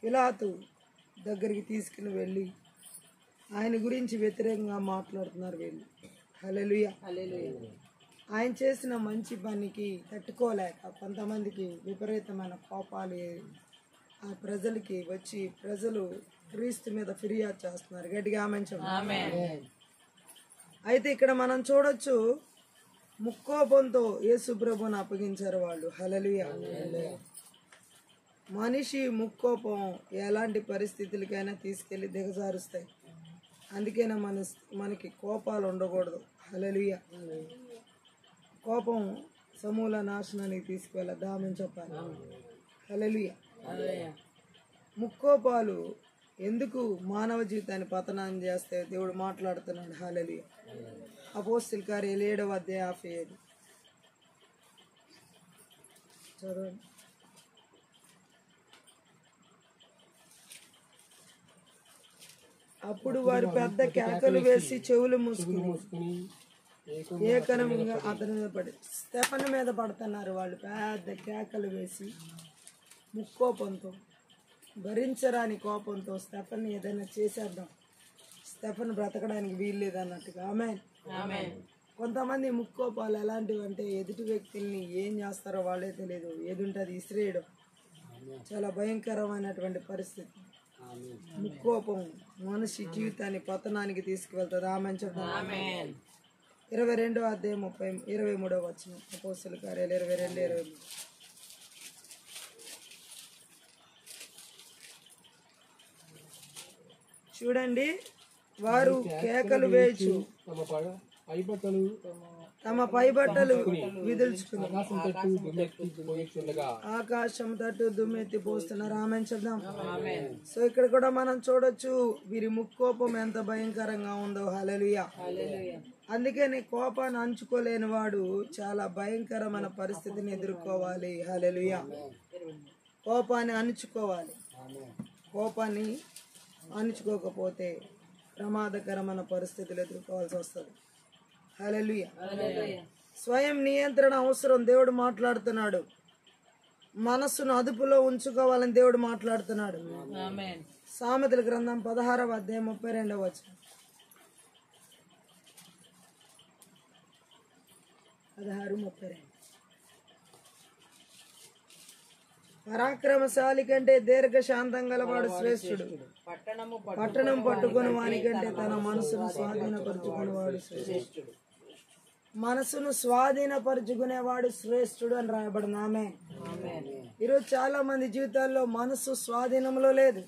Speaker 3: పిలాతు దగ్గరికి తీసుకుని వెళ్ళి ఆయన గురించి వ్యతిరేకంగా మాట్లాడుతున్నారు వీళ్ళు. హల్లెలూయా. ఆయన చేసిన మంచి పనికి తట్టుకోలేక కొంతమందికి విపరీతమైన కోపాలు ఆ ప్రజలకి వచ్చి ప్రజలు క్రీస్తు మీద ఫిర్యాదు చేస్తున్నారు. గట్టిగా ఆమేన్ చెప్పండి. అయితే ఇక్కడ మనం చూడొచ్చు, ముక్కోపంతో యేసు ప్రభువుని అప్పగించారు వాళ్ళు. హల్లెలూయా. మనిషి ముక్కోపం ఎలాంటి పరిస్థితులకైనా తీసుకెళ్లి దిగజారుస్తాయి. అందుకనే మనకి కోపాలు ఉండకూడదు. హల్లెలూయా. కోపం సమూల నాశనానికి తీసుకువెళ్ళదు. ఆమేన్ చెప్పాలి. హల్లెలూయా. ముక్కోపాలు ఎందుకు మానవ జీవితాన్ని పతనం చేస్తే దేవుడు మాట్లాడుతున్నాడు. హల్లెలూయా. అపోస్తలుల కార్యాలు 7వ అధ్యాయం 55 చదవండి. అప్పుడు వారు పెద్ద కేకలు వేసి చెవులు మూసుకుని ఏకనంగా అతని మీద పడి స్టెఫను మీద పడుతున్నారు. వాళ్ళు పెద్ద కేకలు వేసి ముక్కోపంతో, భరించరాని కోపంతో స్టెఫన్ ఏదైనా చేసేద్దాం, స్టెఫన్ బ్రతకడానికి వీల్లేదు అన్నట్టుగా. ఆమేన్. కొంతమంది ముక్కోపాలు ఎలాంటివి అంటే ఎదుటి వ్యక్తుల్ని ఏం చేస్తారో వాళ్ళే తెలియదు, ఏది ఉంటే అది ఇసిరేయడం. చాలా భయంకరమైనటువంటి పరిస్థితి. ముక్కోపం మనిషి జీవితాన్ని పతనానికి తీసుకువెళ్తుంది. ఆమేన్ చెప్పండి. 22వ అధ్యాయం 23వ వచనం. అపోస్తలుల కార్యాలు 22:23. చూడండి, వారు కేకలు వేయచ్చు, తమ పైబట్టలు విదుల్చుకుని ఆకాశం తట్టు దుమ్మెత్తి పోస్తున్నారు. ఆమేన్ చెప్దాం. సో ఇక్కడ కూడా మనం చూడొచ్చు వీరి ముక్కోపం ఎంత భయంకరంగా ఉందో. హల్లెలూయా. అందుకని కోపాన్ని అంచుకోలేని వాడు చాలా భయంకరమైన పరిస్థితిని ఎదుర్కోవాలి. హల్లెలూయా. కోపాన్ని అణుచుకోవాలి. కోపాన్ని అణుచుకోకపోతే ప్రమాదకరమైన పరిస్థితులు ఎదుర్కోవాల్సి వస్తుంది. హల్లెలూయా. స్వయం నియంత్రణ అవసరం. దేవుడు మాట్లాడుతున్నాడు. మనస్సును అదుపులో ఉంచుకోవాలని దేవుడు మాట్లాడుతున్నాడు. సామెతల గ్రంథం 16వ అధ్యాయం 32వ వచనం. 16:32. పరాక్రమశాలి కంటే దీర్ఘ శాంతం గలవాడు శ్రేష్ఠుడు. పట్టణం పట్టుకుని వాని కంటే తన మనసును స్వాధీనపరుచుకునేవాడు శ్రేష్ఠుడు. మనసును స్వాధీనపరుచుకునేవాడు శ్రేష్ఠుడు అని రాయబడిన. ఆమేన్. ఈరోజు చాలా మంది జీవితాల్లో మనసు స్వాధీనంలో లేదు.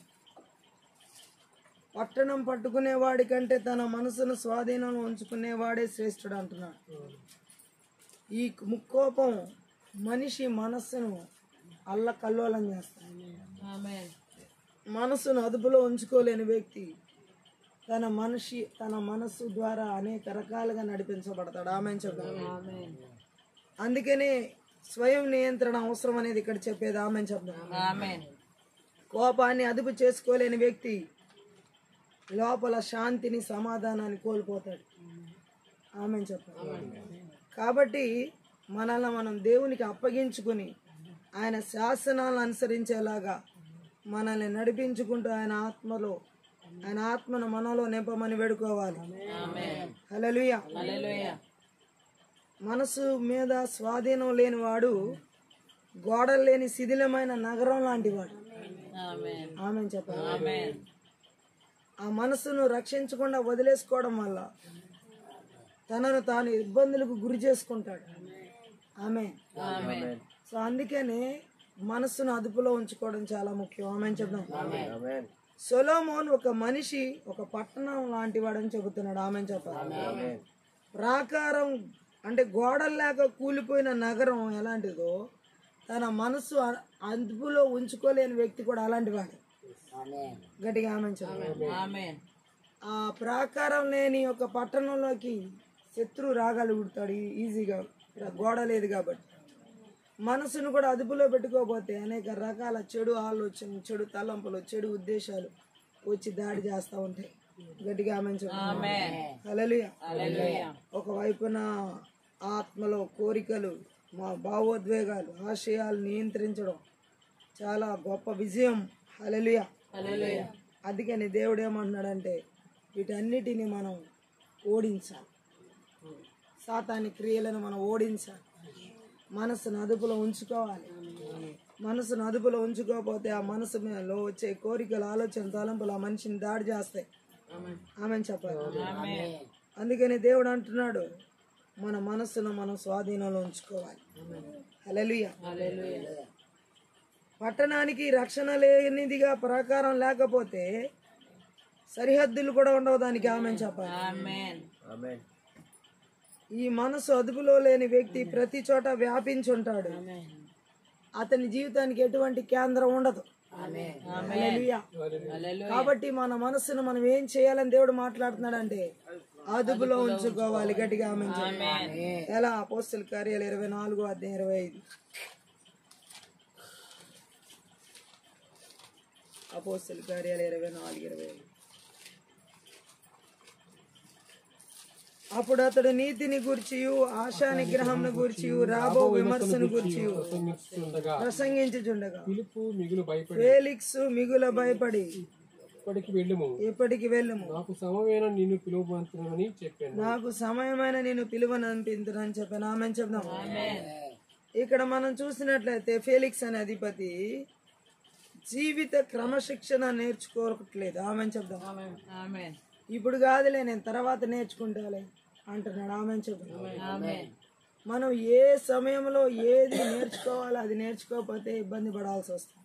Speaker 3: పట్టణం పట్టుకునేవాడి కంటే తన మనసును స్వాధీనంలో ఉంచుకునేవాడే శ్రేష్ఠుడు అంటున్నాడు. ఈ ముక్కోపం మనిషి మనస్సును అల్లకల్లోలం చేస్తాడు. మనసును అదుపులో ఉంచుకోలేని వ్యక్తి తన మనస్సు ద్వారా అనేక రకాలుగా నడిపించబడతాడు. ఆమేన్ చెప్తాడు. అందుకనే స్వయం నియంత్రణ అవసరం అనేది ఇక్కడ చెప్పేది. ఆమేన్ చెప్తాడు. కోపాన్ని అదుపు చేసుకోలేని వ్యక్తి లోపల శాంతిని, సమాధానాన్ని కోల్పోతాడు. ఆమేన్ చెప్తాడు. కాబట్టి మనల్ని మనం దేవునికి అప్పగించుకుని ఆయన శాసనాలను అనుసరించేలాగా మనల్ని నడిపించుకుంటూ ఆయన ఆత్మను మనలో నింపమని వేడుకోవాలి. హల్లెలూయా. మనసు మీద స్వాధీనం లేని వాడు గోడలు లేని శిథిలమైన నగరం లాంటి వాడు. ఆమేన్ చెప్పండి. ఆ మనసును రక్షించకుండా వదిలేసుకోవడం వల్ల తనను తాను ఇబ్బందులకు గురి చేసుకుంటాడు. ఆమేన్. సో అందుకనే మనస్సును అదుపులో ఉంచుకోవడం చాలా ముఖ్యం. ఆమేన్ చెప్దాం. సొలొమోన్ ఒక మనిషి, ఒక పట్టణం లాంటి వాడని చెబుతున్నాడు. ఆమేన్ చెప్పాలి. ప్రాకారం అంటే గోడలు లేక కూలిపోయిన నగరం ఎలాంటిదో తన మనసు అదుపులో ఉంచుకోలేని వ్యక్తి కూడా అలాంటి వాడు. గట్టిగా ఆమేన్ చెప్పాలి. ఆ ప్రాకారం లేని ఒక పట్టణంలోకి శత్రువు రాగలుగుతాడు ఈజీగా, గోడ లేదు కాబట్టి. మనసును కూడా అదుపులో పెట్టుకోకపోతే అనేక రకాల చెడు ఆలోచనలు, చెడు తలంపులు, చెడు ఉద్దేశాలు వచ్చి దాడి చేస్తూ ఉంటాయి. గట్టిగా ఆమేన్ చెప్పండి. హల్లెలూయా. ఒకవైపున ఆత్మలో కోరికలు, మా భావోద్వేగాలు, ఆశయాలు నియంత్రించడం చాలా గొప్ప విజయం. హల్లెలూయా. అందుకని దేవుడు ఏమంటున్నాడంటే వీటన్నిటిని మనం ఓడించాలి. సాతాని క్రియలను మనం ఓడించాలి. మనసును అదుపులో ఉంచుకోవాలి. మనసును అదుపులో ఉంచుకోకపోతే ఆ మనసులో వచ్చే కోరికలు, ఆలోచన, తలంపులు ఆ మనిషిని దాడి చేస్తాయి. ఆమెను చెప్పాలి. అందుకని దేవుడు అంటున్నాడు, మన మనస్సును మనం స్వాధీనంలో ఉంచుకోవాలి. హల్లెలూయా. పట్టణానికి రక్షణ లేనిదిగా ప్రాకారం లేకపోతే సరిహద్దులు కూడా ఉండవు దానికి. ఆమెను చెప్పాలి. ఈ మనసు అదుపులో లేని వ్యక్తి ప్రతి చోట వ్యాపించి ఉంటాడు. అతని జీవితానికి ఎటువంటి కేంద్రం ఉండదు. హల్లెలూయా. కాబట్టి మన మనసును మనం ఏం చేయాలని దేవుడు మాట్లాడుతున్నాడంటే అదుపులో ఉంచుకోవాలి. గట్టిగా ఆమె ఎలా? అపోస్తల కార్యాలు 24:25. అపోస్తల కార్యాలు 24:25. అప్పుడు అతడు నీతిని గూర్చియు ఆశా నిగ్రహంను గూర్చియు రాబో విమర్శను గూర్చియు ప్రసంగించుచుండగా ఫేలిక్స్ మిగుల భయపడి ఎప్పటికి వెళ్ళుము, నాకు సమయమైన నిన్ను పిలువనంపించునని చెప్పాను. ఆమె చెప్దాం. ఇక్కడ మనం చూసినట్లయితే ఫేలిక్స్ అనే అధిపతి జీవిత క్రమశిక్షణ నేర్చుకోవట్లేదు. ఆమె చెప్దాం. ఇప్పుడు కాదులే, నేను తర్వాత నేర్చుకుంటాలే అంటున్నాడు. ఆమె చెప్దాం. మనం ఏ సమయంలో ఏది నేర్చుకోవాలో అది నేర్చుకోకపోతే ఇబ్బంది పడాల్సి వస్తుంది.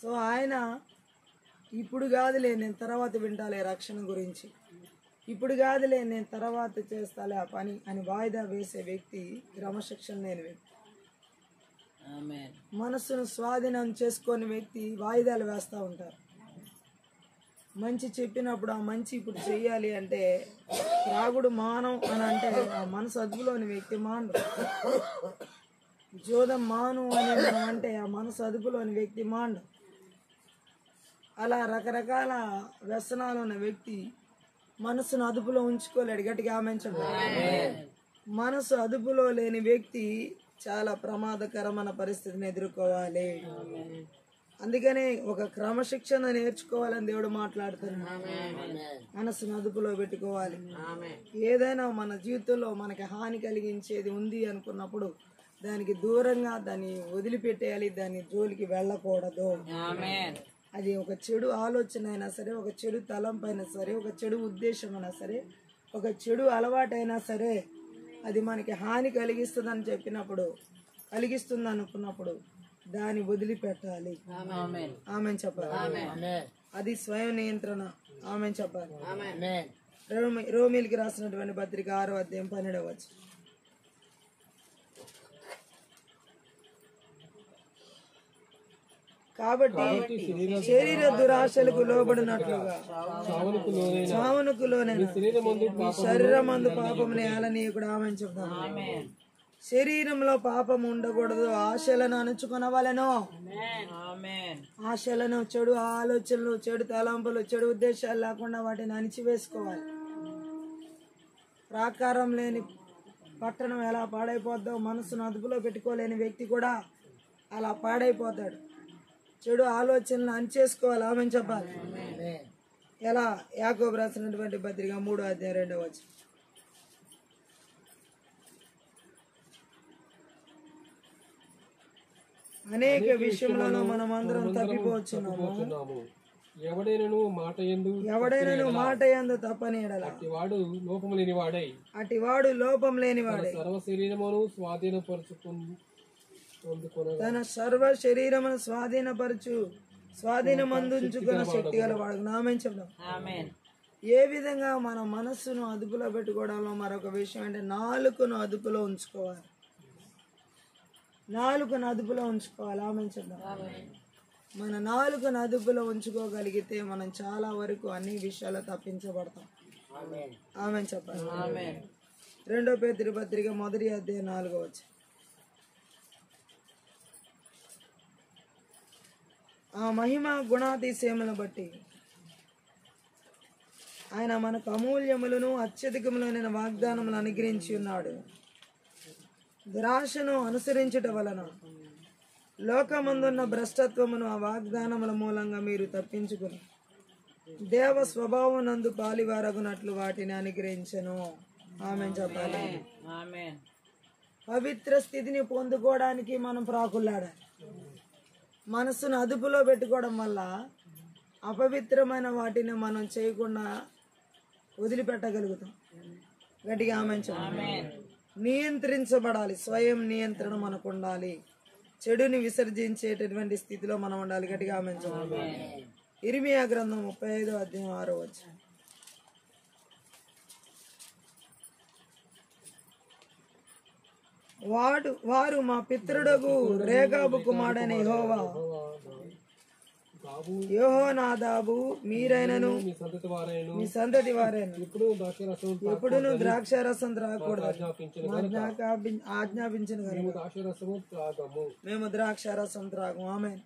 Speaker 3: సో ఆయన ఇప్పుడు కాదులే, నేను తర్వాత వింటాలే రక్షణ గురించి, ఇప్పుడు కాదులే, నేను తర్వాత చేస్తాలే ఆ పని అని వాయిదా వేసే వ్యక్తి క్రమశిక్షణ లేని వ్యక్తి. మనస్సును స్వాధీనం చేసుకొని వ్యక్తి వాయిదాలు వేస్తూ ఉంటారు. మంచి చెప్పినప్పుడు ఆ మంచి ఇప్పుడు చెయ్యాలి అంటే త్రాగుడు మానం అని అంటే ఆ మనసు అదుపులోని వ్యక్తి మాను. జోదం మాను అని మనం అంటే ఆ మనసు అదుపులోని వ్యక్తి మాండు. అలా రకరకాల వ్యసనాలు ఉన్న వ్యక్తి మనసును అదుపులో ఉంచుకోలేడు. గట్టిగా ఆమెంచండి. మనసు అదుపులో లేని వ్యక్తి చాలా ప్రమాదకరమైన పరిస్థితిని ఎదుర్కోవాలి. అందుకనే ఒక క్రమశిక్షణ నేర్చుకోవాలని దేవుడు మాట్లాడుతున్నాడు. మనసును అదుపులో పెట్టుకోవాలి. ఏదైనా మన జీవితంలో మనకి హాని కలిగించేది ఉంది అనుకున్నప్పుడు దానికి దూరంగా దాన్ని వదిలిపెట్టేయాలి. దాని జోలికి వెళ్ళకూడదు. అది ఒక చెడు ఆలోచన అయినా సరే, ఒక చెడు తలంపు అయినా సరే, ఒక చెడు ఉద్దేశం అయినా సరే, ఒక చెడు అలవాటైనా సరే, అది మనకి హాని కలిగిస్తుందని చెప్పినప్పుడు, కలిగిస్తుంది అనుకున్నప్పుడు దాన్ని వదిలిపెట్టాలి. ఆమె చెప్పాలి. అది స్వయం నియంత్రణ. ఆమె చెప్పాలి. రోమీలకి రాసినటువంటి పత్రిక 6:12. కాబట్టి శరీర దురాశలకు లోబడినట్లుగా చావునకు లోనైన శరీరమందు పాపముని ఏలనీయకుడు. ఆమె చెప్తాను. శరీరంలో పాపం ఉండకూడదు. ఆశలను అణుచుకొనవలెను. ఆశలను, చెడు ఆలోచనలు, చెడు తలంపులు, చెడు ఉద్దేశాలు లేకుండా వాటిని అణిచివేసుకోవాలి. ప్రాకారం లేని పట్టణం ఎలా పాడైపోద్దో మనసును అదుపులో పెట్టుకోలేని వ్యక్తి కూడా అలా పాడైపోతాడు. చెడు ఆలోచనలు అణిచేసుకోవాలి. ఆమె చెప్పాలి. ఎలా? యాకోబు రాసినటువంటి పత్రిక 3:2. అనేక విషయంలో మనం అందరం తప్పిపోవచ్చున్నాము. ఎవడైనను మాట యందు తప్పని ఎడల అటివాడు లోపం లేనివాడై తన సర్వ శరీరమును స్వాధీనమందుంచుకున్న శక్తి గలవాడు. నామేం చెప్దాం. ఏ విధంగా మన మనస్సును అదుపులో పెట్టుకోవడంలో మరొక విషయం అంటే నాలుకను అదుపులో ఉంచుకోవాలి. నాలుకను అదుపులో ఉంచుకోవాలి. ఆమె చెప్దాం. మన నాలుకను అదుపులో ఉంచుకోగలిగితే మనం చాలా వరకు అన్ని విషయాలు తప్పించబడతాం. ఆమె చెప్పాలి. 2 పేతురు పత్రిక 1:4. ఆ మహిమ గుణాతిశయములను బట్టి ఆయన మనకు అమూల్యములను అత్యధికములైన వాగ్దానములు అనుగ్రహించి ఉన్నాడు. దురాశను అనుసరించుట వలన లోకమందున్న భ్రష్టత్వమును ఆ వాగ్దానముల మూలంగా మీరు తప్పించుకుని దేవ స్వభావం నందు పాలివారగునట్లు వాటిని అనుగ్రహించను. ఆమె చెప్పాలి.
Speaker 2: ఆమేన్.
Speaker 3: పవిత్ర స్థితిని పొందుకోవడానికి మనం ప్రాకులాడాలి. మనసును అదుపులో పెట్టుకోవడం వల్ల అపవిత్రమైన వాటిని మనం చేయకుండా వదిలిపెట్టగలుగుతాం. గట్టిగా ఆమె చెప్పాలి. నియంత్రించబడాలి. స్వయం నియంత్రణ మనకు ఉండాలి. చెడుని విసర్జించేటటువంటి స్థితిలో మనం ఉండాలి. గట్టిగా ఆమె చెప్పాలి. ఇర్మియా గ్రంథం 35వ అధ్యాయం 6వ వచనం. వారు మా పితరుడగు రేగాబు కుమారుడైన యెహోనాదాబు మీరైనను మీ సంతతి వారైన ఎప్పుడును ద్రాక్ష రసం త్రాగకూడదు ఆజ్ఞాపించిన మేము ద్రాక్ష రసం త్రాగము. ఆమేన్.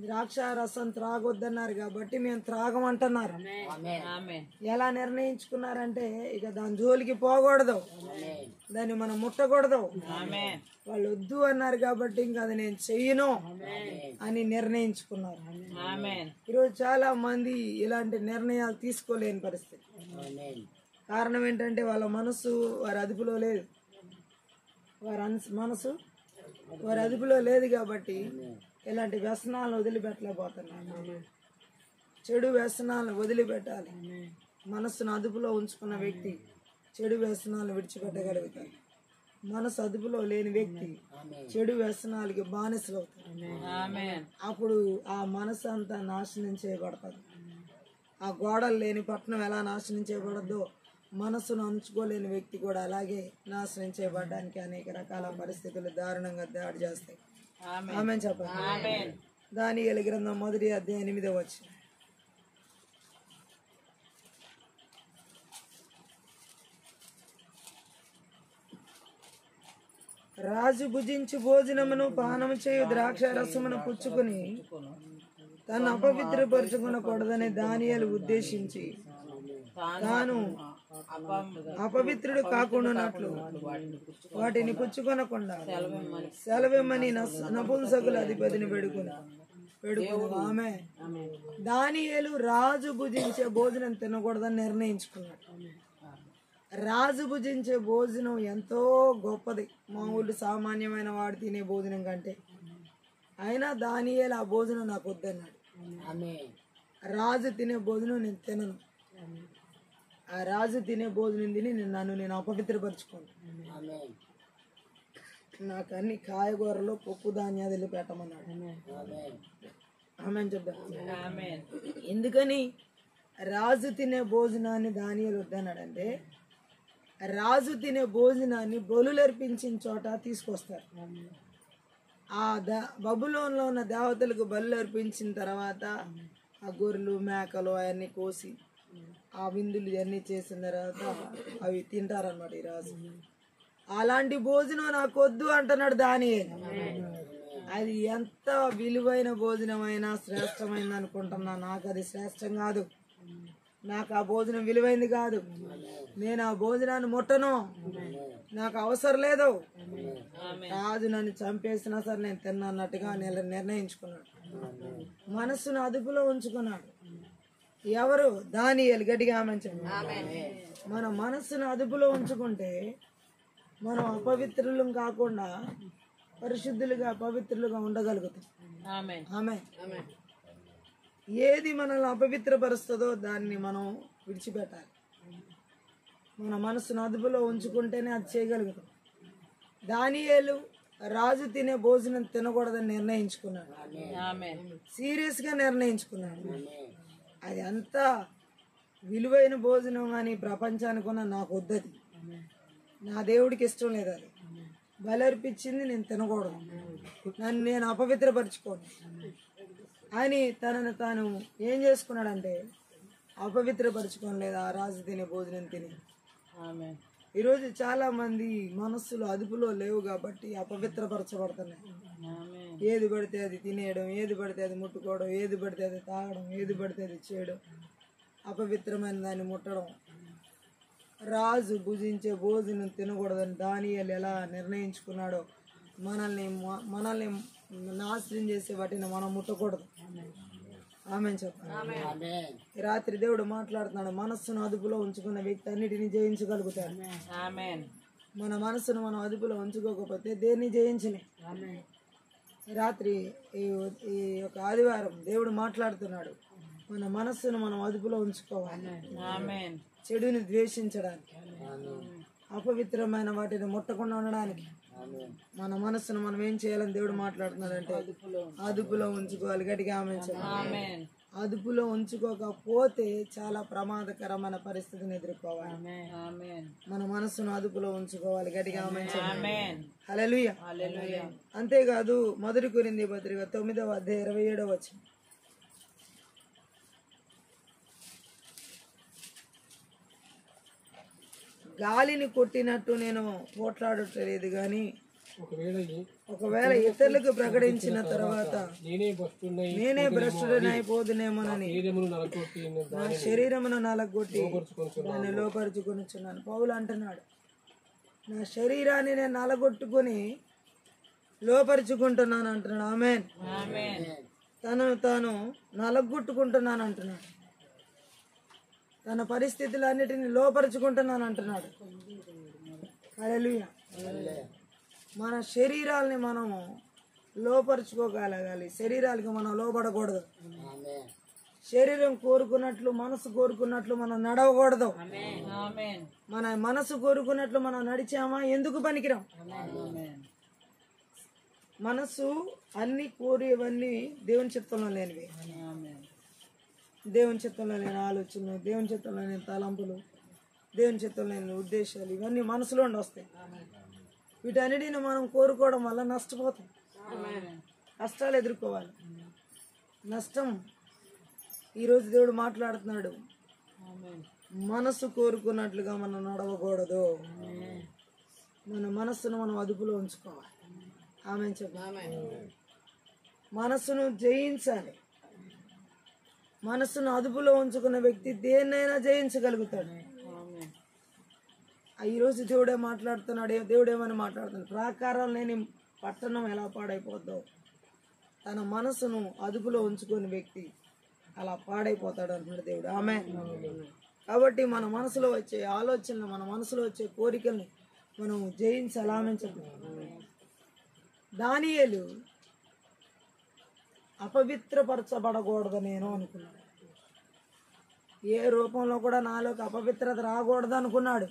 Speaker 3: ద్రాక్ష రసం త్రాగొద్దన్నారు కాబట్టి మేము త్రాగమంటున్నారు. ఎలా నిర్ణయించుకున్నారంటే ఇక దాని జోలికి పోకూడదు, దాన్ని మనం ముట్టకూడదు. వాళ్ళు వద్దు అన్నారు కాబట్టి ఇంకా అది నేను చెయ్యను అని నిర్ణయించుకున్నారు. ఈరోజు చాలా మంది ఇలాంటి నిర్ణయాలు తీసుకోలేని పరిస్థితి. కారణం ఏంటంటే వాళ్ళ మనసు వారి అదుపులో లేదు. మనసు వారి అదుపులో లేదు కాబట్టి ఇలాంటి వ్యసనాలను వదిలిపెట్టలేకపోతున్నారు. చెడు వ్యసనాలను వదిలిపెట్టాలి. మనస్సును అదుపులో ఉంచుకున్న వ్యక్తి చెడు వ్యసనాలను విడిచిపెట్టగలుగుతాడు. మనసు అదుపులో లేని వ్యక్తి చెడు వ్యసనాలకి బానిసలు అవుతారు. అప్పుడు ఆ మనసు అంతా నాశనం చేయబడతాడు. ఆ గోడలు లేని పట్టణం ఎలా నాశనం చేయబడద్దో మనసును అంచుకోలేని వ్యక్తి కూడా అలాగే నాశనం చేయబడడానికి అనేక రకాల పరిస్థితులు దారుణంగా దాడి చేస్తాయి. ఆమె చెప్పండి. దానియేలు గ్రంథం 1వ అధ్యాయం 8వ వచనం. రాజు భుజించు భోజనమును పానము చేయు ద్రాక్ష రసమును పుచ్చుకుని తను అపవిత్రపరచుకునకూడదని దానియేలు ఉద్దేశించి తాను అపవిత్రుడు కాకుండానట్లు వాటిని పుచ్చుకొనకుండా సెలవిమ్మని నపుంసకుల అధిపతిని వేడుకుని ఆమె దానియేలు రాజు భుజించే భోజనం తినకూడదని నిర్ణయించుకున్నాడు. రాజు భుజించే భోజనం ఎంతో గొప్పది, మామూలు సామాన్యమైన వాడు తినే భోజనం కంటే. అయినా దానియేలు ఆ భోజనం నాకు వద్దన్నాడు. రాజు తినే భోజనం నేను తినను. ఆ రాజు తినే భోజనం తిని నేను అపవిత్రపరచుకోను. నాకు అన్ని కాయగూరలు పప్పు ధాన్యాలు పెట్టమన్నాడు. ఆమె చెప్తాను. ఎందుకని రాజు తినే భోజనాన్ని దానియేలు వద్దన్నాడంటే రాజు తినే భోజనాన్ని బలులర్పించిన చోట తీసుకొస్తారు. ఆ బబులోన్లో ఉన్న దేవతలకు బలు అర్పించిన తర్వాత ఆ గొర్రెలు మేకలు అవన్నీ కోసి ఆ విందులు ఇవన్నీ చేసిన తర్వాత అవి తింటారన్నమాట ఈ రాజు. అలాంటి భోజనం నాకు వద్దు అంటున్నాడు దానియేలు. అది ఎంత విలువైన భోజనమైనా శ్రేష్టమైంది అనుకుంటున్నా. నాకు అది శ్రేష్టం కాదు. నాకు ఆ భోజనం విలువైంది కాదు. నేను ఆ భోజనాన్ని ముట్టను. నాకు అవసరం లేదు. రాజు నన్ను చంపేసినా సరే నేను తిన్నట్టుగా నిర్ణయించుకున్నాడు. మనస్సును అదుపులో ఉంచుకున్నాడు. ఎవరు? దానియేలు. గట్టిగా ఆమె. మన మనస్సును అదుపులో ఉంచుకుంటే మనం అపవిత్రులం కాకుండా పరిశుద్ధులుగా పవిత్రులుగా ఉండగలుగుతాం. ఆమె ఏది మనల్ని అపవిత్రపరుస్తుందో దాన్ని మనం విడిచిపెట్టాలి. మన మనసును అదుపులో ఉంచుకుంటేనే అది చేయగలుగుతాం. దానియేలు రాజు తినే భోజనం తినకూడదని నిర్ణయించుకున్నాడు. సీరియస్ గా నిర్ణయించుకున్నాడు. అది అంత విలువైన భోజనం అని ప్రపంచానికి నాకు వద్దది. నా దేవుడికి ఇష్టం లేదు. అది బలర్పించింది నేను తినకూడదు, నన్ను నేను అపవిత్రపరచుకోను అని తనను తాను ఏం చేసుకున్నాడంటే అపవిత్రపరచుకోలేదు ఆ రాజు తినే భోజనం తిని. ఈరోజు చాలా మంది మనస్సులు అదుపులో లేవు కాబట్టి అపవిత్రపరచబడుతున్నాయి. ఏది పడితే అది తినేయడం, ఏది పడితే అది ముట్టుకోవడం, ఏది పడితే అది తాగడం, ఏది పడితే అది చేయడం, అపవిత్రమైన దాన్ని ముట్టడం. రాజు భుజించే భోజనం తినకూడదని దానియేలు ఎలా నిర్ణయించుకున్నాడో మనల్ని నాశనం చేసే వాటిని మనం ముట్టకూడదు. ఆమె చెప్పండి. ఈ రాత్రి దేవుడు మాట్లాడుతున్నాడు. మనస్సును అదుపులో ఉంచుకున్న వ్యక్తి అన్నిటిని జయించగలుగుతాడు. మన మనస్సును మనం అదుపులో ఉంచుకోకపోతే దేన్ని జయించలే. ఈ రాత్రి ఈ యొక్క ఆదివారం దేవుడు మాట్లాడుతున్నాడు. మన మనస్సును మనం అదుపులో ఉంచుకోవాలి. చెడుని ద్వేషించడానికి, అపవిత్రమైన వాటిని ముట్టకుండా ఉండడానికి మన మనస్సును మనం ఏం చేయాలని దేవుడు మాట్లాడుతున్నాడంటే అదుపులో ఉంచుకోవాలి. గట్టిగా ఆమె. అదుపులో ఉంచుకోకపోతే చాలా ప్రమాదకరమైన పరిస్థితిని ఎదుర్కోవాలి. మన మనస్సును అదుపులో ఉంచుకోవాలి. గట్టిగా ఆమె. హల్లెలూయా. అంతేకాదు 1 కొరింథీ పత్రిక 9వ అధ్యాయం 27వ వచనం. గాలిని కొట్టినట్టు నేను పోట్లాడట్లేదు గాని ఒకవేళ ఇతరులకు ప్రకటించిన తర్వాత నేనే భ్రష్టుడనైపోదునేమోనని నా శరీరమును నలగొట్టి దాన్ని లోపరుచుకొనిచున్నాను. పౌలు అంటున్నాడు, నా శరీరాన్ని నేను నలగొట్టుకుని లోపరుచుకుంటున్నాను అంటున్నాడు. ఆమేన్. తనను తాను నలగొట్టుకుంటున్నాను అంటున్నాడు. తన పరిస్థితులన్నిటిని లోపరుచుకుంటున్నాను అంటున్నాడు. హల్లెలూయా. మన శరీరాల్ని మనము లోపరుచుకోగలగాలి. శరీరాలకి మనం లోపడకూడదు. శరీరం కోరుకున్నట్లు, మనసు కోరుకున్నట్లు మనం నడవకూడదు. మన మనసు కోరుకున్నట్లు మనం నడిచామా ఎందుకు పనికిరాం. మనసు అన్ని కోరేవన్నీ దేవుని చిత్తంలో లేనివి. దేవుని చిత్తంలో లేని ఆలోచనలు, దేవుని చిత్తంలో లేని తలంపులు, దేవుని చిత్తంలో లేని ఉద్దేశాలు ఇవన్నీ మనసులో వస్తాయి. వీటన్నిటిని మనం కోరుకోవడం వల్ల నష్టపోతాం. కష్టాలు ఎదుర్కోవాలి. నష్టం ఈరోజు దేవుడు మాట్లాడుతున్నాడు. మనసు కోరుకున్నట్లుగా మనం నడవకూడదు. మన మనస్సును మనం అదుపులో ఉంచుకోవాలి. ఆమె చెప్పాలి. మనస్సును జయించాలి. మనస్సును అదుపులో ఉంచుకున్న వ్యక్తి దేన్నైనా జయించగలుగుతాడు. ఈరోజు దేవుడే మాట్లాడుతున్నాడు. దేవుడేమని మాట్లాడుతున్నాడు? ప్రాకారం లేని పట్టణం ఎలా పాడైపోద్దో తన మనసును అదుపులో ఉంచుకునే వ్యక్తి అలా పాడైపోతాడు అంటున్నాడు దేవుడు. ఆమె. కాబట్టి మన మనసులో వచ్చే ఆలోచనలు, మన మనసులో వచ్చే కోరికల్ని మనం జయించాలి. ఆమె చెప్పాలి. దానియేలు అపవిత్రపరచబడకూడదు నేను అనుకున్నాడు. ఏ రూపంలో కూడా నాలోకి అపవిత్రత రాకూడదు అనుకున్నాడు.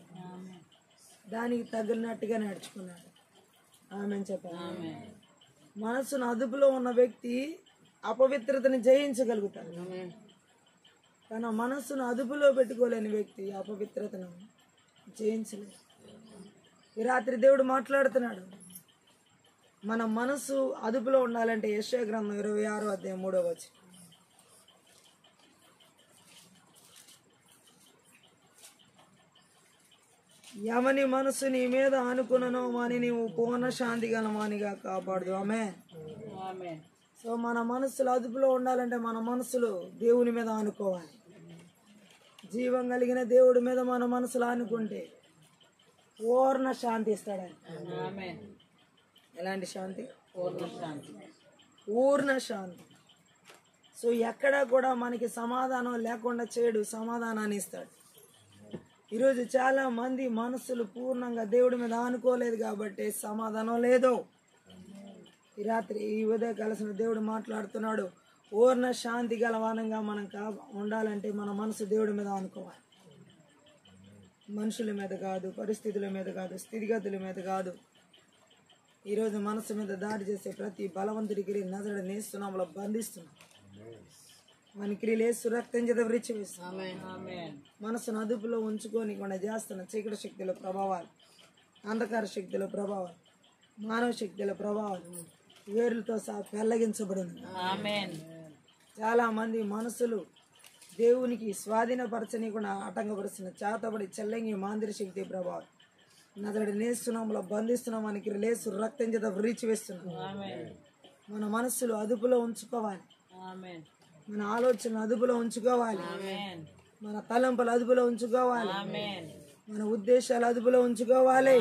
Speaker 3: దానికి తగినట్టుగా నడుచుకున్నాడు. ఆమె చెప్పాలి. మనసును అదుపులో ఉన్న వ్యక్తి అపవిత్రతని జయించగలుగుతాడు. తన మనస్సును అదుపులో పెట్టుకోలేని వ్యక్తి అపవిత్రతను జయించలేదు. ఈ రాత్రి దేవుడు మాట్లాడుతున్నాడు. మన మనసు అదుపులో ఉండాలంటే యెషయా గ్రంథం 26వ అధ్యాయం 3వ వచనం. ఎవని మనసు నీ మీద అనుకుననో వాని నీవు పూర్ణ శాంతి గల వానిగా కాపాడు. ఆమె. సో మన మనసులు అదుపులో ఉండాలంటే మన మనసులు దేవుని మీద ఆనుకోవాలి. జీవం కలిగిన దేవుడి మీద మన మనసులు ఆనుకుంటే పూర్ణ శాంతి ఇస్తాడు. ఎలాంటి శాంతి? పూర్ణ శాంతి. సో ఎక్కడా కూడా మనకి సమాధానం లేకుండా చేయడు, సమాధానాన్ని ఇస్తాడు. ఈరోజు చాలా మంది మనసులు పూర్ణంగా దేవుడి మీద ఆనుకోలేదు కాబట్టి సమాధానం లేదు. ఈ రాత్రి ఈ ఉదయం కలిసిన దేవుడు మాట్లాడుతున్నాడు. పూర్ణ శాంతి గలవానంగా మనం ఉండాలంటే మన మనసు దేవుడి మీద ఆనుకోవాలి. మనుషుల మీద కాదు, పరిస్థితుల మీద కాదు, స్థితిగతుల మీద కాదు. ఈరోజు మనసు మీద దాడి చేసే ప్రతి బలవంతుడికి నజరుడైన యేసు నామములో బంధిస్తున్నాం. మన క్రియలేసు రక్తం చేత విరిచివేస్తున్నాం. మనసును అదుపులో ఉంచుకొని కూడా చేస్తున్న చీకటి శక్తుల ప్రభావాలు, అంధకార శక్తుల ప్రభావాలు, మానవ శక్తుల ప్రభావాలు వేరులతో సహా పెళ్లగించబడింది. చాలా మంది మనసులు దేవునికి స్వాధీనపరచనీయకుండా ఆటంకపరుస్తున్న చేతబడి చెల్లంగి మాందిర శక్తి ప్రభావం నజరుడైన యేసు నామములో బంధిస్తున్నాం. మనకి లేసు రక్తం చేత విరిచివేస్తున్నాం. మన మనస్సులు అదుపులో ఉంచుకోవాలి. మన ఆలోచన అదుపులో ఉంచుకోవాలి. మన తలంపులు అదుపులో ఉంచుకోవాలి. మన ఉద్దేశాలు అదుపులో ఉంచుకోవాలి.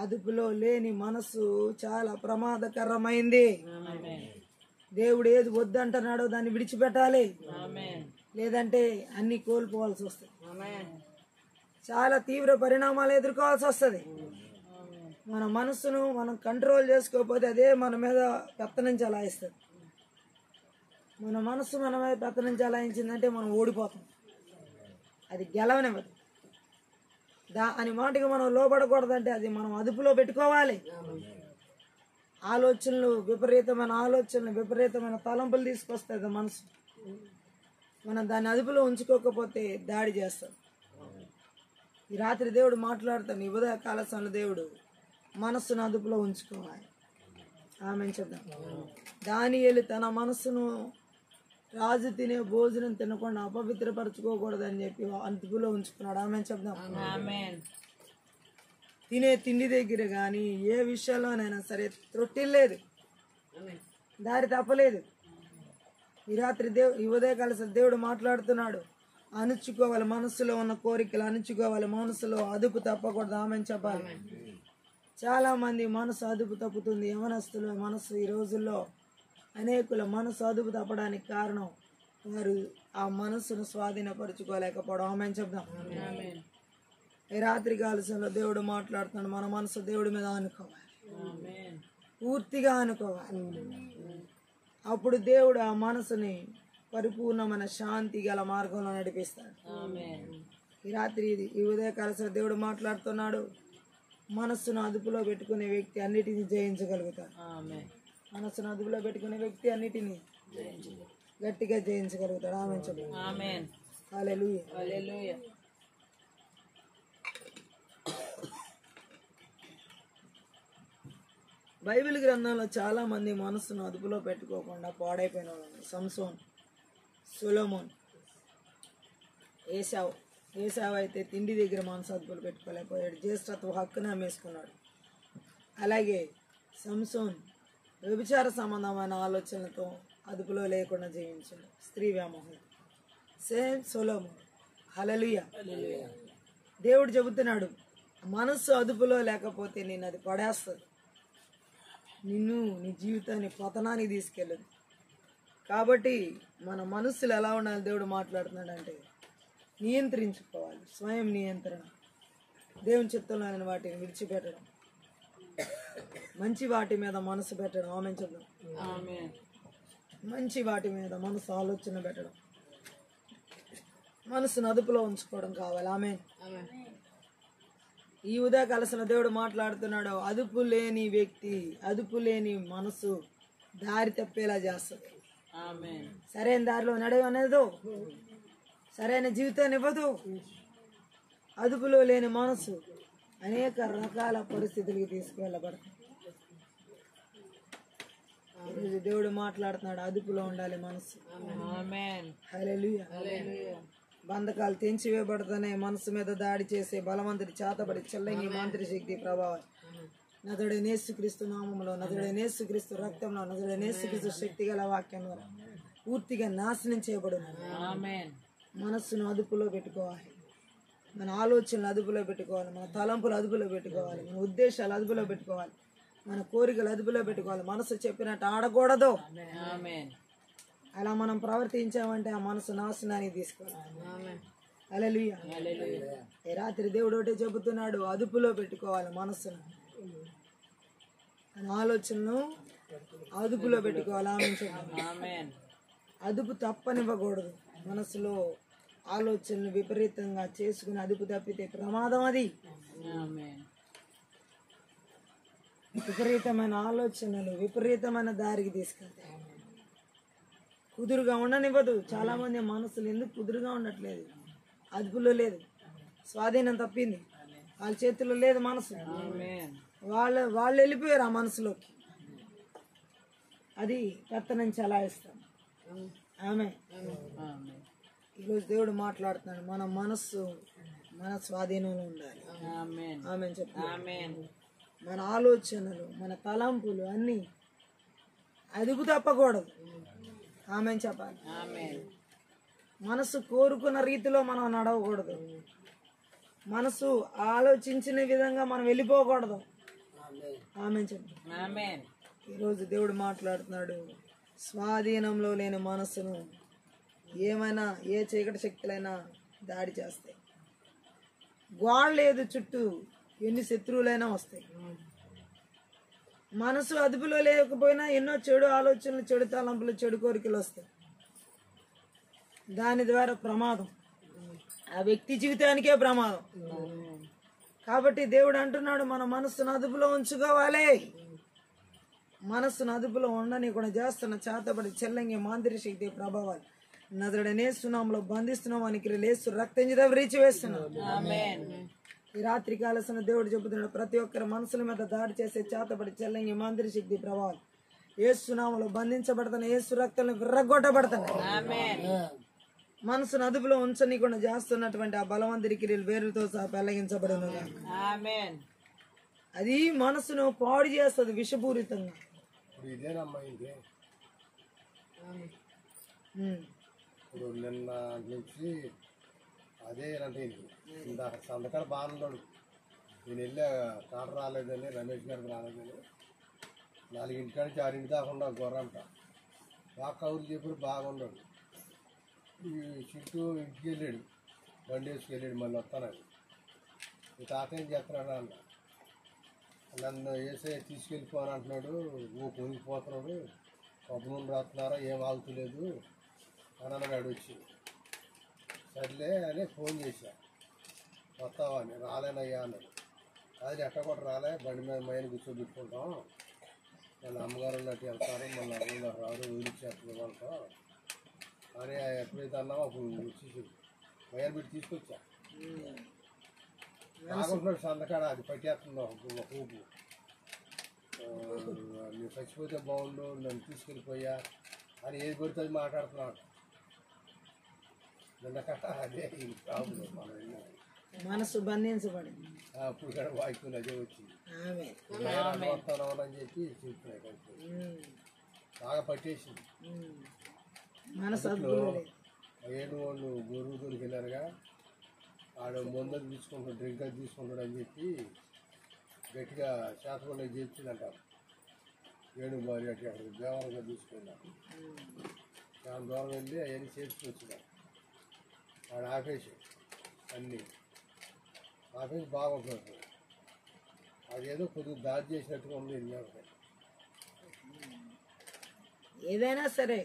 Speaker 3: అదుపులో లేని మనసు చాలా ప్రమాదకరమైంది. దేవుడు ఏది వద్దంటున్నాడో దాన్ని విడిచిపెట్టాలి,
Speaker 2: ఆమేన్
Speaker 3: లేదంటే అన్ని కోల్పోవాల్సి వస్తుంది.
Speaker 2: ఆమేన్
Speaker 3: చాలా తీవ్ర పరిణామాలు ఎదుర్కోవాల్సి వస్తుంది. మన మనస్సును మనం కంట్రోల్ చేసుకోకపోతే అదే మన మీద పెత్తనం చలాయిస్తుంది. మన మనస్సు మన మీద పెత్తనం చలాయించిందంటే మనం ఓడిపోతాం, అది గెలవనివ్వదు. అని మాటకి మనం లోపడకూడదంటే అది మనం అదుపులో పెట్టుకోవాలి. ఆలోచనలు విపరీతమైన తలంపులు తీసుకొస్తుంది మనసు. మనం దాన్ని అదుపులో ఉంచుకోకపోతే దాడి చేస్తాం. ఈ రాత్రి దేవుడు మాట్లాడుతాను, ఈ ఉదయ కాల సమయంలో దేవుడు మనస్సును అదుపులో ఉంచుకోవాలి. ఆమెను చెప్దాం. దానియేలు తన మనస్సును రాజు తినే భోజనం తినకుండా అపవిత్రపరచుకోకూడదని చెప్పి అదుపులో ఉంచుకున్నాడు. ఆమెను చెప్దాం.
Speaker 2: ఆమేన్
Speaker 3: తినే తిండి దగ్గర కానీ ఏ విషయంలోనైనా సరే త్రొట్టిల్లేదు, దారి తప్పలేదు. ఈ రాత్రి ఈ ఉదయకాల దేవుడు మాట్లాడుతున్నాడు. అణుచుకోవాలి, మనస్సులో ఉన్న కోరికలు అణుచుకోవాలి, మనసులో అదుపు తప్పకూడదు. ఆమెను చెప్పాలి. చాలా మంది మనసు అదుపు తప్పుతుంది. యవనస్తుల మనసు ఈ రోజుల్లో అనేకుల మనసు అదుపు తప్పడానికి కారణం వారు ఆ మనసును స్వాధీనపరచుకోలేకపోవడం. ఆమెను చెప్దాం.
Speaker 2: ఆమేన్
Speaker 3: ఈ రాత్రి కాలశంలో దేవుడు మాట్లాడుతున్నాడు. మన మనసు దేవుడి మీద ఆనుకోవాలి,
Speaker 2: ఆమేన్
Speaker 3: పూర్తిగా ఆనుకోవాలి. అప్పుడు దేవుడు ఆ మనసుని పరిపూర్ణమైన శాంతి గల మార్గంలో నడిపిస్తాడు.
Speaker 2: ఆమేన్
Speaker 3: ఈ రాత్రి ఈ ఉదయ కాలశంలో దేవుడు మాట్లాడుతున్నాడు. మనస్సును అదుపులో పెట్టుకునే వ్యక్తి అన్నిటిని జయించగలుగుతాడు.
Speaker 2: ఆమేన్
Speaker 3: మనస్సును అదుపులో పెట్టుకునే వ్యక్తి అన్నిటిని గట్టిగా జయించగలుగుతాడు. ఆమేన్ చెప్పండి.
Speaker 2: ఆమేన్
Speaker 3: హల్లెలూయా.
Speaker 2: హల్లెలూయా
Speaker 3: బైబిల్ గ్రంథంలో చాలా మంది మనస్సును అదుపులో పెట్టుకోకుండా పాడైపోయిన వాళ్ళు ఉన్నారు. సంసోన్, సొలొమోన్, ఏసావు అయితే తిండి దగ్గర మనసు అదుపులో పెట్టుకోలేకపోయాడు, జ్యేష్ఠత్వ హక్కును అమ్మేసుకున్నాడు. అలాగే సంసోన్ వ్యభిచార సంబంధమైన ఆలోచనలతో అదుపులో లేకుండా జీవించాడు, స్త్రీ వ్యామోహం. సేమ్ సొలొమోన్. హల్లెలూయా. దేవుడు చెబుతున్నాడు, మనస్సు అదుపులో లేకపోతే నేను అది పడేస్తుంది, నిన్ను నీ జీవితాన్ని పతనానికి తీసుకెళ్ళదు. కాబట్టి మన మనస్సులు ఎలా ఉండాలి దేవుడు మాట్లాడుతున్నాడంటే నియంత్రించుకోవాలి. స్వయం నియంత్రణ, దేవుని చిత్తంలోని వాటిని విడిచిపెట్టడం, మంచి వాటి మీద మనసు పెట్టడం. ఆమె చెప్దాం.
Speaker 2: ఆమేన్
Speaker 3: మంచి వాటి మీద మనసు ఆలోచన పెట్టడం, మనసును అదుపులో ఉంచుకోవడం కావాలి. ఆమె
Speaker 2: ఆమేన్
Speaker 3: ఈ ఉదయ కలసిన దేవుడు మాట్లాడుతున్నాడు. అదుపు లేని వ్యక్తి, అదుపు లేని మనసు దారి తప్పేలా చేస్తుంది.
Speaker 2: ఆమేన్
Speaker 3: సరైన దారిలో నడవనేదు, సరైన జీవితాన్ని ఇవ్వదు. అదుపులో లేని మనసు అనేక రకాల పరిస్థితులకి తీసుకువెళ్ళబడుతుంది. ఈరోజు దేవుడు మాట్లాడుతున్నాడు, అదుపులో ఉండాలి మనసు.
Speaker 2: ఆమేన్
Speaker 3: హల్లెలూయా.
Speaker 2: హల్లెలూయా
Speaker 3: బంధకాలు తెంచివేయబడుతున్నాయి. మనసు మీద దాడి చేసే బలవంతుడి చేతబడి చెల్లంగి మాంత్రి శక్తి ప్రభావం నజరుడైన యేసుక్రీస్తు నామములో, నజరుడైన యేసుక్రీస్తు రక్తంలో, నజరుడైన యేసుక్రీస్తు శక్తి గల వాక్యం ద్వారా పూర్తిగా నాశనం చేయబడును.
Speaker 2: ఆమేన్
Speaker 3: మనస్సును అదుపులో పెట్టుకోవాలి, మన ఆలోచనలు అదుపులో పెట్టుకోవాలి, మన తలంపులు అదుపులో పెట్టుకోవాలి, మన ఉద్దేశాలు అదుపులో పెట్టుకోవాలి, మన కోరికలు అదుపులో పెట్టుకోవాలి. మనసు చెప్పినట్టు ఆడకూడదు.
Speaker 2: ఆమేన్
Speaker 3: అలా మనం ప్రవర్తించామంటే ఆ మనసు నాశనానికి తీసుకోవాలి.
Speaker 2: ఆమేన్
Speaker 3: హల్లెలూయా.
Speaker 2: హల్లెలూయా
Speaker 3: ఈ రాత్రి దేవుడు ఒకటే చెబుతున్నాడు, అదుపులో పెట్టుకోవాలి మనస్సును, మన ఆలోచనను అదుపులో పెట్టుకోవాలి.
Speaker 2: ఆమేన్
Speaker 3: అదుపు తప్పనివ్వకూడదు. మనసులో ఆలోచనలు విపరీతంగా చేసుకుని అదుపు తప్పితే ప్రమాదం. అది
Speaker 2: ఆమేన్
Speaker 3: విపరీతమైన ఆలోచనలు విపరీతమైన దారికి తీసుకెళ్తాయి, కుదురుగా ఉండనివ్వదు. చాలా మంది మనసులు ఎందుకు కుదురుగా ఉండట్లేదు? అదుపులో లేదు, స్వాధీనం తప్పింది, వాళ్ళ చేతుల్లో లేదు మనసు.
Speaker 2: ఆమేన్
Speaker 3: వాళ్ళు వెళ్ళిపోయారు ఆ మనసులోకి, అది పెత్తనం చలాయిస్తాం. ఆమె
Speaker 2: ఆమేన్
Speaker 3: ఈరోజు దేవుడు మాట్లాడుతున్నాడు, మన మనస్సు మన స్వాధీనంలో ఉండాలి.
Speaker 2: ఆమేన్
Speaker 3: ఆమె చెప్తాను.
Speaker 2: ఆమేన్
Speaker 3: మన ఆలోచనలు మన తలంపులు అన్నీ అదుపు తప్పకూడదు. ఆమె చెప్పాలి.
Speaker 2: ఆమేన్
Speaker 3: మనసు కోరుకున్న రీతిలో మనం నడవకూడదు, మనసు ఆలోచించిన విధంగా మనం వెళ్ళిపోకూడదు. ఆమె చెప్పాలి.
Speaker 2: ఆమేన్
Speaker 3: ఈరోజు దేవుడు మాట్లాడుతున్నాడు, స్వాధీనంలో లేని మనస్సును ఏమైనా ఏ చీకటి శక్తులైనా దాడి చేస్తాయి. గోడ లేదు చుట్టూ, ఎన్ని శత్రువులైనా వస్తాయి. మనసు అదుపులో లేకపోయినా ఎన్నో చెడు ఆలోచనలు, చెడు తలంపులు, చెడు కోరికలు వస్తాయి. దాని ద్వారా ప్రమాదం, ఆ వ్యక్తి జీవితానికే ప్రమాదం. కాబట్టి దేవుడు అంటున్నాడు, మన మనస్సును అదుపులో ఉంచుకోవాలి. మనస్సును అదుపులో ఉండనీయకుండా చేస్తున్న చేతబడి చెల్లంగి మాందిరి శక్తి ప్రభావాలు నజరుడనే సునాంలో బంధిస్తున్నాం అని లేసు రక్తం చేత విరిచివేస్తున్నాం. ఈ రాత్రి కాలసిన దేవుడు చెబుతున్నాడు, ప్రతి ఒక్కరి మనసుల మీద దాడి చేసే చేతబడి చెల్లంగి మాందిరి శక్తి ప్రభావాలు యేసు సునామలో బంధించబడుతున్నాయి. యేసు రక్తంలో విర్రగొట్టబడుతున్నాయి. మనసును అదుపులో ఉంచనీయకుండా చేస్తున్నటువంటి ఆ బలవంతుడి క్రియలు వేరుతో సహా పెళ్లగించబడును. అది మనసును పాడు చేస్తుంది విషపూరితంగా.
Speaker 1: ఇప్పుడు నిన్న నుంచి అదే అంటే ఇందాక సంతకాలు బాగున్నాడు. నేను వెళ్ళా కాట రాలేదని, రమేష్ గారికి రాలేదని 4 కాడి 6 దాకా ఉన్నాడు గొర్రంట. బాగా కౌరు చెప్పి బాగున్నాడు. ఈ చుట్టూ ఇంటికి వెళ్ళాడు, బండి వేసుకెళ్ళాడు. మళ్ళీ వస్తానని ఈ తాత ఏం చేస్తున్నాడు అన్న, నన్ను వేసే తీసుకెళ్ళిపోను అంటున్నాడు. కొనిపోతున్నాడు, కొబ్బరి నుండి రాస్తున్నారా, ఏం ఆగుతలేదు అని అన్నాడు వచ్చి. సర్లే అని ఫోన్ చేశా, వస్తావా అని. రాలేనయ్యా అన్నాడు. అది ఎట్ట కూడా రాలే, బండి మీద మైని కూర్చోబెట్టుకుంటాం, మళ్ళీ అమ్మగారు ఉన్నట్టు వెళ్తారు, మళ్ళీ అమ్మగారు రాదు, వదిలిచ్చేస్తుంది వాళ్ళతో అని ఎప్పుడైతే అన్నామో అప్పుడు వచ్చేసి మైన్ పెట్టి తీసుకొచ్చా. బాగుంటున్నాడు సంతకాడ, అది పట్టేస్తుందో ఒక ఊపు. నేను చచ్చిపోతే బాగుండు, నన్ను తీసుకెళ్ళిపోయా అని ఏది పడితే అది మాట్లాడుతున్నాడు. అదే ప్రాబ్లం.
Speaker 3: మనసు బంధించబడింది.
Speaker 1: అప్పుడు కూడా వాయికులు అదే వచ్చింది. వస్తాను అని చెప్పి చెప్తున్నాయి. బాగా పట్టేసింది.
Speaker 3: మనసు
Speaker 1: 7 వాళ్ళు గొర్రెలు దొరికి వెళ్ళారుగా, ఆడ ముందరు తీసుకుంటాడు, డ్రింక్ అది తీసుకుంటాడు అని చెప్పి గట్టిగా చేతకుండా చెప్పిందంటారు. 7 బారి అట్టి అక్కడికి దేవాలయంగా తీసుకెళ్ళాను. చాలా దూరం వెళ్ళి అవన్నీ చేర్చుకొచ్చినారు. ఆడ ఆపేసి అన్నీ ఆపేసి బాగుంటుంది. అదేదో కొద్దిగా దాడి చేసినట్టుగా ఉంది.
Speaker 3: ఏదైనా సరే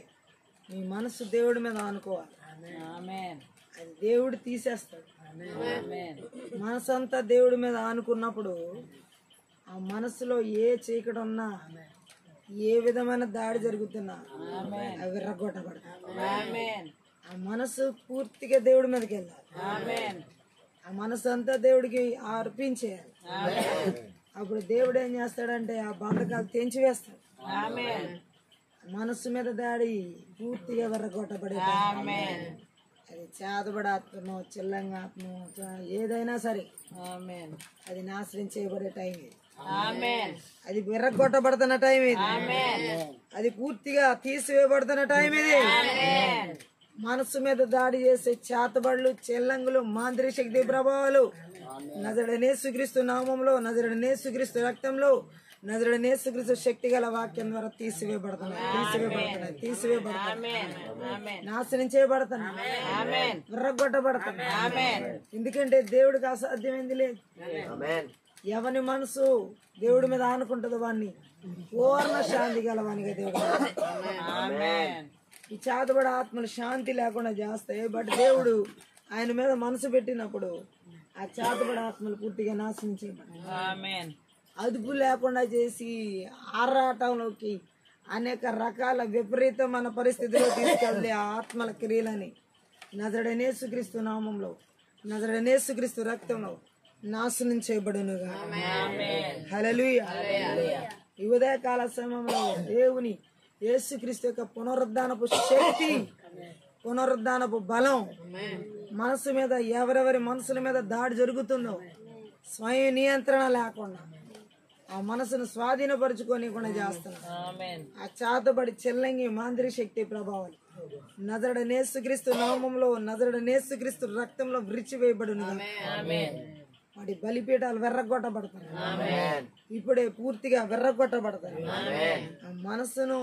Speaker 3: నీ మనసు దేవుడి మీద అనుకోవాలి. అది దేవుడు తీసేస్తాడు. మనసు అంతా దేవుడి మీద ఆనుకున్నప్పుడు ఆ మనసులో ఏ చీకటి ఉన్నా, ఏ విధమైన దాడి జరుగుతున్నా అవి విర్రగొట్టబడతాయి. ఆ మనసు పూర్తిగా దేవుడి మీదకి వెళ్ళాలి. ఆ మనసు అంతా దేవుడికి అర్పించేయాలి. అప్పుడు దేవుడు ఏం చేస్తాడంటే ఆ బంధకాలు తెంచివేస్తాడు. మనస్సు మీద దాడి పూర్తిగా విర్రగొట్టబడే, అది చేతబడి ఆత్మనో చిల్లంగా ఆత్మో ఏదైనా సరే అది నాశనం చేయబడే టైం ఇది. అది విర్రగొట్టబడుతున్న టైం ఇది. అది పూర్తిగా తీసివేయబడుతున్న టైం ఇది. మనస్సు మీద దాడి చేసే చేతబడులు, చెల్లంగులు, మాంత్రిక శక్తి ప్రభావాలు నజరుడైన యేసుక్రీస్తు నామంలో, నజరుడైన యేసుక్రీస్తు రక్తంలో, నజరుడైన యేసుక్రీస్తు శక్తి గల వాక్యం ద్వారా తీసివేయబడుతున్నాయి, నాశనం చేయబడుతున్నాయి, విర్రగొట్టబడుతున్నాయి. ఎందుకంటే దేవుడికి అసాధ్యమైంది లేదు. ఎవని మనసు దేవుడి మీద ఆనుకుంటుందో వాడిని పూర్ణ శాంతి గలవానిగా దేవుడు. ఈ చేతబడి ఆత్మలు శాంతి లేకుండా చేస్తాయి. బట్ దేవుడు ఆయన మీద మనసు పెట్టినప్పుడు ఆ చేతబడి ఆత్మలు పూర్తిగా నాశనం చేయబడతాయి. అదుపు లేకుండా చేసి ఆరాటంలోకి అనేక రకాల విపరీతమైన పరిస్థితుల్లో తీసుకెళ్ళి ఆ ఆత్మల క్రియలని నజరుడైన యేసుక్రీస్తు నామంలో, నజరుడైన యేసుక్రీస్తు రక్తంలో నాశనం చేయబడునుగా. హల్లెలూయా. ఈ ఉదయకాల సమయంలో దేవుని యేసుక్రీస్తు యొక్క పునరుద్ధానపు శక్తి, పునరుద్ధానపు బలం మనసు మీద, ఎవరెవరి మనసుల మీద దాడి జరుగుతుందో స్వయం నియంత్రణ లేకుండా ఆ మనసును స్వాధీనపరుచుకొని కూడా చేస్తున్నాం. ఆ చేతబడి చెల్లంగి మాంత్రిక శక్తి ప్రభావాలు నజరుడైన యేసుక్రీస్తు నామములో, నజరుడైన యేసుక్రీస్తు రక్తంలో విరిచివేయబడును. వాటి బలిపీఠాలు వెర్రగొట్టబడతాయి. ఇప్పుడే పూర్తిగా వెర్రగొట్టబడతాయి. ఆ మనసును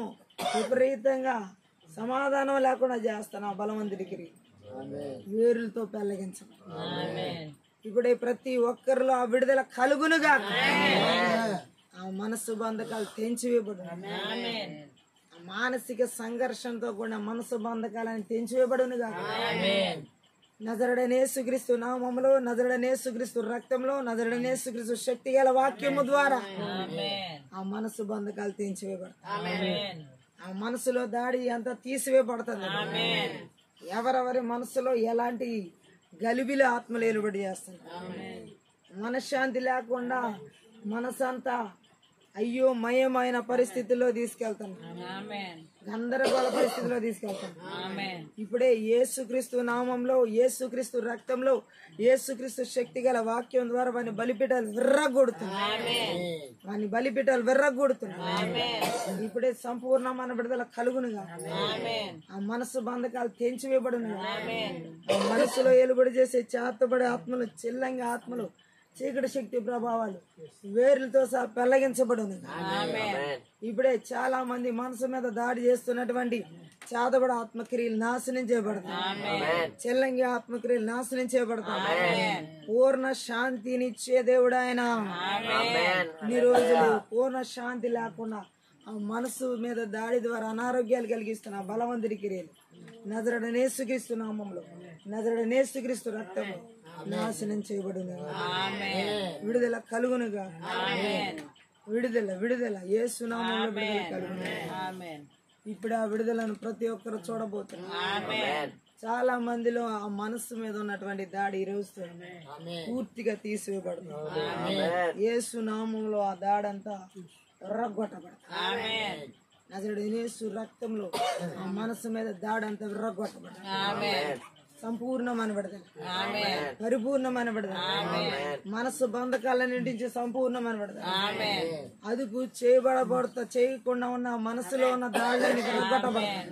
Speaker 3: విపరీతంగా సమాధానం లేకుండా చేస్తాను ఆ బలవంతుడి క్రియ వేరులతో పెళ్ళగించడం. ఇప్పుడే ప్రతి ఒక్కరిలో ఆ విడుదల కలుగునుగా, ఆ మనసు బంధకాలు తెంచివేయబడు, ఆ మానసిక సంఘర్షణతో కూడిన మనసు బంధకాలను తెంచివేయబడునుగా. నజరుడైన యేసుక్రీస్తు నామములో, నజరుడైన యేసుక్రీస్తు రక్తంలో, నజరుడైన యేసుక్రీస్తు శక్తి గల వాక్యము ద్వారా ఆ మనసు బంధకాలు తెంచివేయబడతాయి. ఆ మనసులో దాడి అంతా తీసివేయబడుతుంది. ఎవరెవరి మనసులో ఎలాంటి గలిబిలి ఆత్మలు ఏలుబడి చేస్తున్నారు, మనశ్శాంతి లేకుండా మనసంతా అయ్యో మయమైన పరిస్థితుల్లో తీసుకెళ్తాను, గందరగోళ పరిస్థితిలో తీసుకెళ్తాను. ఇప్పుడే యేసుక్రీస్తు నామంలో, యేసుక్రీస్తు రక్తంలో, యేసుక్రీస్తు శక్తి గల వాక్యం ద్వారా వాని బలిపీఠాలు విర్రగొడుతున్నాయి, వాని బలిపీఠాలు విర్రగొడుతున్నాయి. ఇప్పుడే సంపూర్ణమైన విడుదల కలుగునుగా, ఆ మనసు బంధకాలు తెంచివేయబడునుగా. ఆ మనసులో ఏలుబడి చేసే చేతబడే ఆత్మలు, చిల్లంగా ఆత్మలు, చీకటి శక్తి ప్రభావాలు వేర్లతో సహా పెళ్లగించబడును. ఇప్పుడే చాలా మంది మనసు మీద దాడి చేస్తున్నటువంటి చేతబడ ఆత్మక్రియలు నాశనం చేయబడతాయి, చెల్లంగి ఆత్మక్రియలు నాశనం చేయబడతాయి. పూర్ణ శాంతినిచ్చే దేవుడు ఆయన. ఇన్ని రోజులు పూర్ణ శాంతి లేకుండా ఆ మనసు మీద దాడి ద్వారా అనారోగ్యాలు కలిగిస్తున్న ఆ బలవంతుడి క్రియలు నజరుడైన యేసుక్రీస్తు నామములో, నజరుడైన యేసుక్రీస్తు రక్తంలో నాశనం చేయబడును. విడుదల కలుగునుగా, విడుదల విడుదల యేసు నామములో విడుదల కలుగును. ఇప్పుడు ఆ విడుదలను ప్రతి ఒక్కరు చూడబోతున్నారు. చాలా మందిలో ఆ మనస్సు మీద ఉన్నటువంటి దాడి ఈ రోజు పూర్తిగా తీసివేయబడుతుంది. యేసు నామంలో ఆ దాడంతా విర్రగొట్టబడతాయి. నజరుడైన యేసు రక్తంలో ఆ మనసు మీద దాడంతా విర్రగొట్టబడతాయి. సంపూర్ణమైన విడుదల, పరిపూర్ణమైన విడుదల, మనసు బంధకాలన్నింటించి సంపూర్ణమైన విడుదల. అదుపు చేయకుండా ఉన్న మనసులో ఉన్న దాడులని విరగొట్టబడతాయి,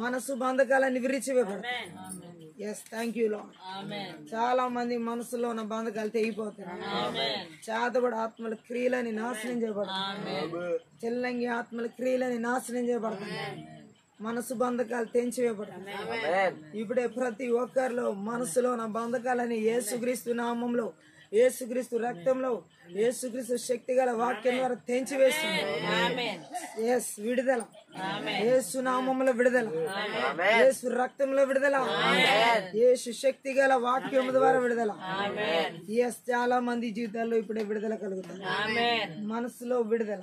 Speaker 3: మనసు బంధకాలన్నీ విరిచివేయబడతాయి. Yes, thank you Lord. చాలా మంది మనసులో ఉన్న బంధకాలు తెగిపోతాయి. చేతబడి ఆత్మల క్రియలని నాశనం చేయబడతాయి, చెల్లంగి ఆత్మల క్రియలని నాశనం చేయబడతాయి, మనసు బంధకాలు తెంచివేయబడతాయి. ఇప్పుడే ప్రతి ఒక్కరిలో మనసులో ఉన్న బంధకాలని యేసుక్రీస్తు నామంలో, యేసుక్రీస్తు రక్తంలో, యేసుక్రీస్తు శక్తి గల వాక్యం ద్వారా తెంచివేస్తుంది. ఎస్, విడుదల, యేసు నామంలో విడుదల, యేసు రక్తంలో విడుదల, యేసు శక్తి గల వాక్యం ద్వారా విడుదల. ఎస్, చాలా మంది జీవితాల్లో ఇప్పుడే విడుదల కలుగుతుంది. మనసులో విడుదల,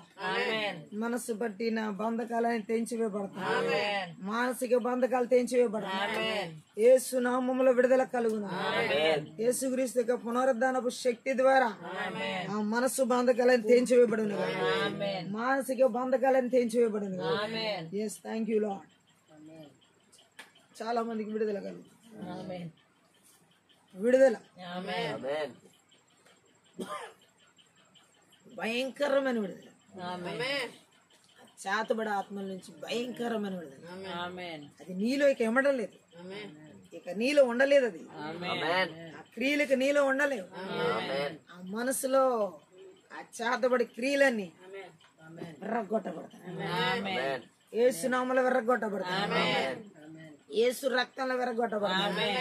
Speaker 3: మనసు పట్టిన బంధకాలని తెంచివేయబడతాయి, మానసిక బంధకాలు తెంచివేయబడతాయి. యేసు నామంలో విడుదల కలుగును. యేసుక్రీస్తు యొక్క పునరుద్ధానపు శక్తి ద్వారా ఆ మనసు బంధకాలను తెంచివేయబడును, మానసిక బంధకాలను తెంచివేయబడును. Yes, thank you Lord. చాలా మందికి విడుదల కలుగు, విడుదల, భయంకరమైన విడుదల, చేతబడి ఆత్మల నుంచి భయంకరమైన విడుదల. అది నీలో ఇక ఎమ్మడం లేదు, ఇక నీలో ఉండలేదు. అది ఆ క్రియలకు నీలో ఉండలేవు. ఆ మనసులో ఆ చేతబడి క్రియలన్నీ విర్రగొట్టబడతాయి, యేసు నామములో విర్రగొట్టబడతాయి, యేసు రక్తంలో విర్రగొట్టబడతాయి.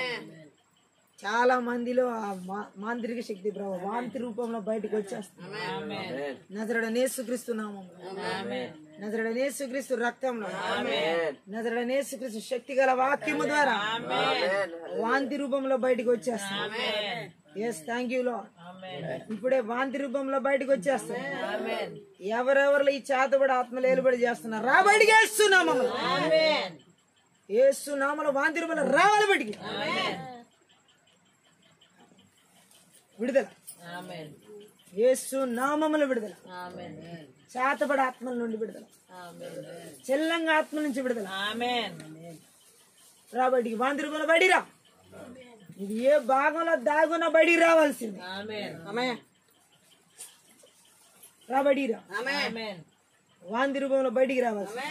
Speaker 3: చాలా మందిలో ఆ మాంత్రిక శక్తి ప్రభావం వాంతి రూపంలో బయటకు వచ్చేస్తుంది. నజరుడైన యేసుక్రీస్తు నామములో, నజరుడైన యేసుక్రీస్తు రక్తంలో, నజరుడైన యేసుక్రీస్తు శక్తి గల వాక్యము ద్వారా వాంతి రూపంలో బయటకు వచ్చేస్తుంది. Yes, thank you Lord. ఇప్పుడే వాంతి రూపంలో బయటకు వచ్చేస్తుంది. ఎవరెవరు ఈ చేతబడి ఆత్మలు ఏలుబడి చేస్తున్నారు, రా బయటికి, యేసు నామములో, యేసు నామములో వాంతి రూపంలో రావాలి బయటికి. విడుదల, యేసు నామములో విడుదల, చేతబడి ఆత్మల నుండి విడుదల, చెల్లంగా ఆత్మ నుంచి విడుదల. రా బయటికి, వాంతి రూపంలో బయటికి రా. ఇది ఏ భాగంలో దాగున్న బయటికి రావాల్సింది. రా బయటికి రా, వాంతి రూపంలో బయటికి రావాల్సింది.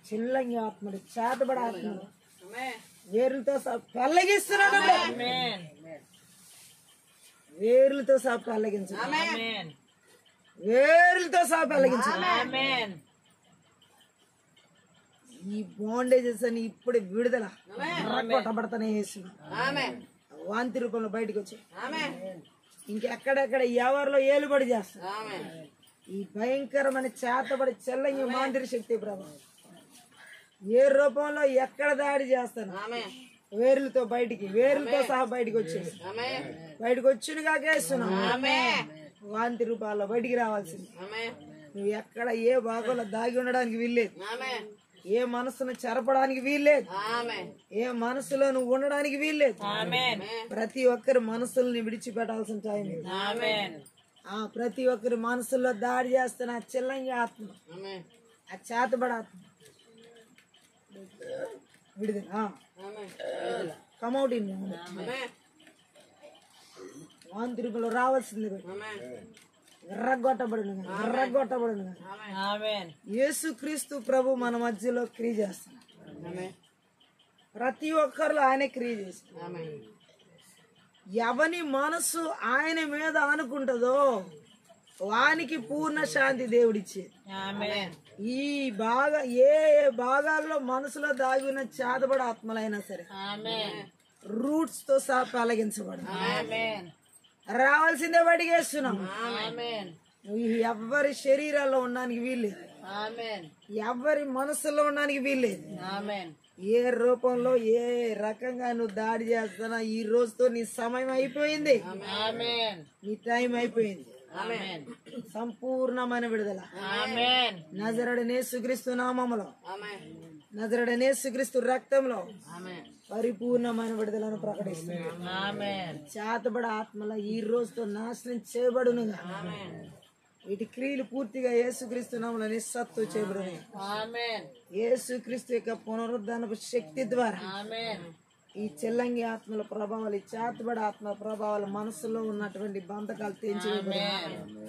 Speaker 3: చెల్లంగి ఆత్మలు, చేతబడి ఆత్మలు వేరులతో సహా పెళ్ళగిస్తున్నాడు, వేరులతో సహా పెళ్ళగించు, వేరులతో సహా పెళ్ళగించు. ఈ బాండేజెస్ అని ఇప్పుడు విడుదల కొట్టబడతానే వేస్తున్నాం. వాంతి రూపంలో బయటకు వచ్చి ఇంకెక్కడెక్కడ ఎవరిలో ఏలుబడి చేస్తారు ఈ భయంకరమైన చేతబడి చెల్లంగి మాంత్రిక శక్తి ప్రభావం ఏ రూపంలో ఎక్కడ దాడి చేస్తాను వేర్లతో బయటికి వేర్లతో సహా బయటకు వచ్చేసి బయటకు వచ్చిన కాకేస్తున్నాం. వాంతి రూపాల్లో బయటికి రావాల్సింది. నువ్వు ఎక్కడ ఏ భాగంలో దాగి ఉండడానికి వీల్లేదు. ఏ మనసును చెరపడానికి వీల్లేదు. ఏ మనసులో నువ్వు ఉండడానికి వీల్లేదు. ప్రతి ఒక్కరి మనసుల్ని విడిచిపెట్టాల్సిన టైం ఇది. ప్రతి ఒక్కరి మనసుల్లో దాడి చేస్తున్న ఆ చెల్లంగి ఆత్మ ఆ చేతబడ ఆత్మ విడుదల కమౌట్ వాంతి రూపంలో రావాల్సింది. ఎర్రగొట్టబడును యేసుక్రీస్తు ప్రభు మన మధ్యలో క్రియ చేస్తున్నాడు. ప్రతి ఒక్కరిలో ఆయనే క్రియ చేస్తున్నాడు. ఎవని మనసు ఆయన మీద అనుకుంటుందో వానికి పూర్ణ శాంతి దేవుడిచ్చేది. ఈ ఏ భాగాల్లో మనసులో దాగి ఉన్న చేతబడి ఆత్మలైనా సరే రూట్స్ తో సహా తొలగించబడు. రావాల్సిందే బయటికి వేస్తున్నాం. ఎవరి శరీరాల్లో ఉండడానికి వీల్లేదు. ఎవరి మనసులో ఉండడానికి వీల్లేదు. ఏ రూపంలో ఏ రకంగా నువ్వు దాడి చేస్తున్నా ఈ రోజుతో నీ సమయం అయిపోయింది. నీ టైం అయిపోయింది. సంపూర్ణమైన విడుదల నజరేయుడైన యేసుక్రీస్తు నామములో నజరేయుడైన యేసుక్రీస్తు రక్తంలో పరిపూర్ణమైన విడుదలను ప్రకటిస్తున్నాం. చేతబడ ఆత్మల ఈ రోజుతో నాశనం చేయబడునుగా. వీటి క్రియలు పూర్తిగా యేసుక్రీస్తు నామములో నిస్సత్తు చేయబడును. యేసుక్రీస్తు యొక్క పునరుద్ధానపు శక్తి ద్వారా ఈ చెల్లంగి ఆత్మల ప్రభావాలు, ఈ చేతబడ ఆత్మల ప్రభావాలు మనసులో ఉన్నటువంటి బంధకాలు తెంచివేయబడును.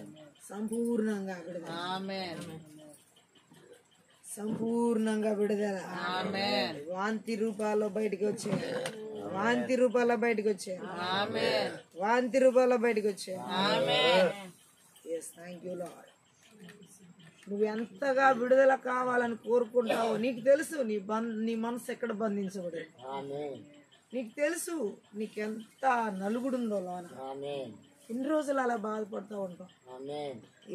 Speaker 3: సంపూర్ణంగా విడుదల. సంపూర్ణంగా విడుదల. వాంతి రూపాల్లో బయటకు వచ్చే వాంతి రూపాల్లో బయటకు వచ్చే వాంతి రూపాల్లో బయటకు వచ్చే. Thank you lord. నువ్వు ఎంతగా విడుదల కావాలని కోరుకుంటావో నీకు తెలుసు. నీ మనసు ఎక్కడ బంధించబడి నీకు తెలుసు. నీకెంత నలుగుడుందో లోన. ఇన్ని రోజులు అలా బాధపడుతూ ఉంటావు.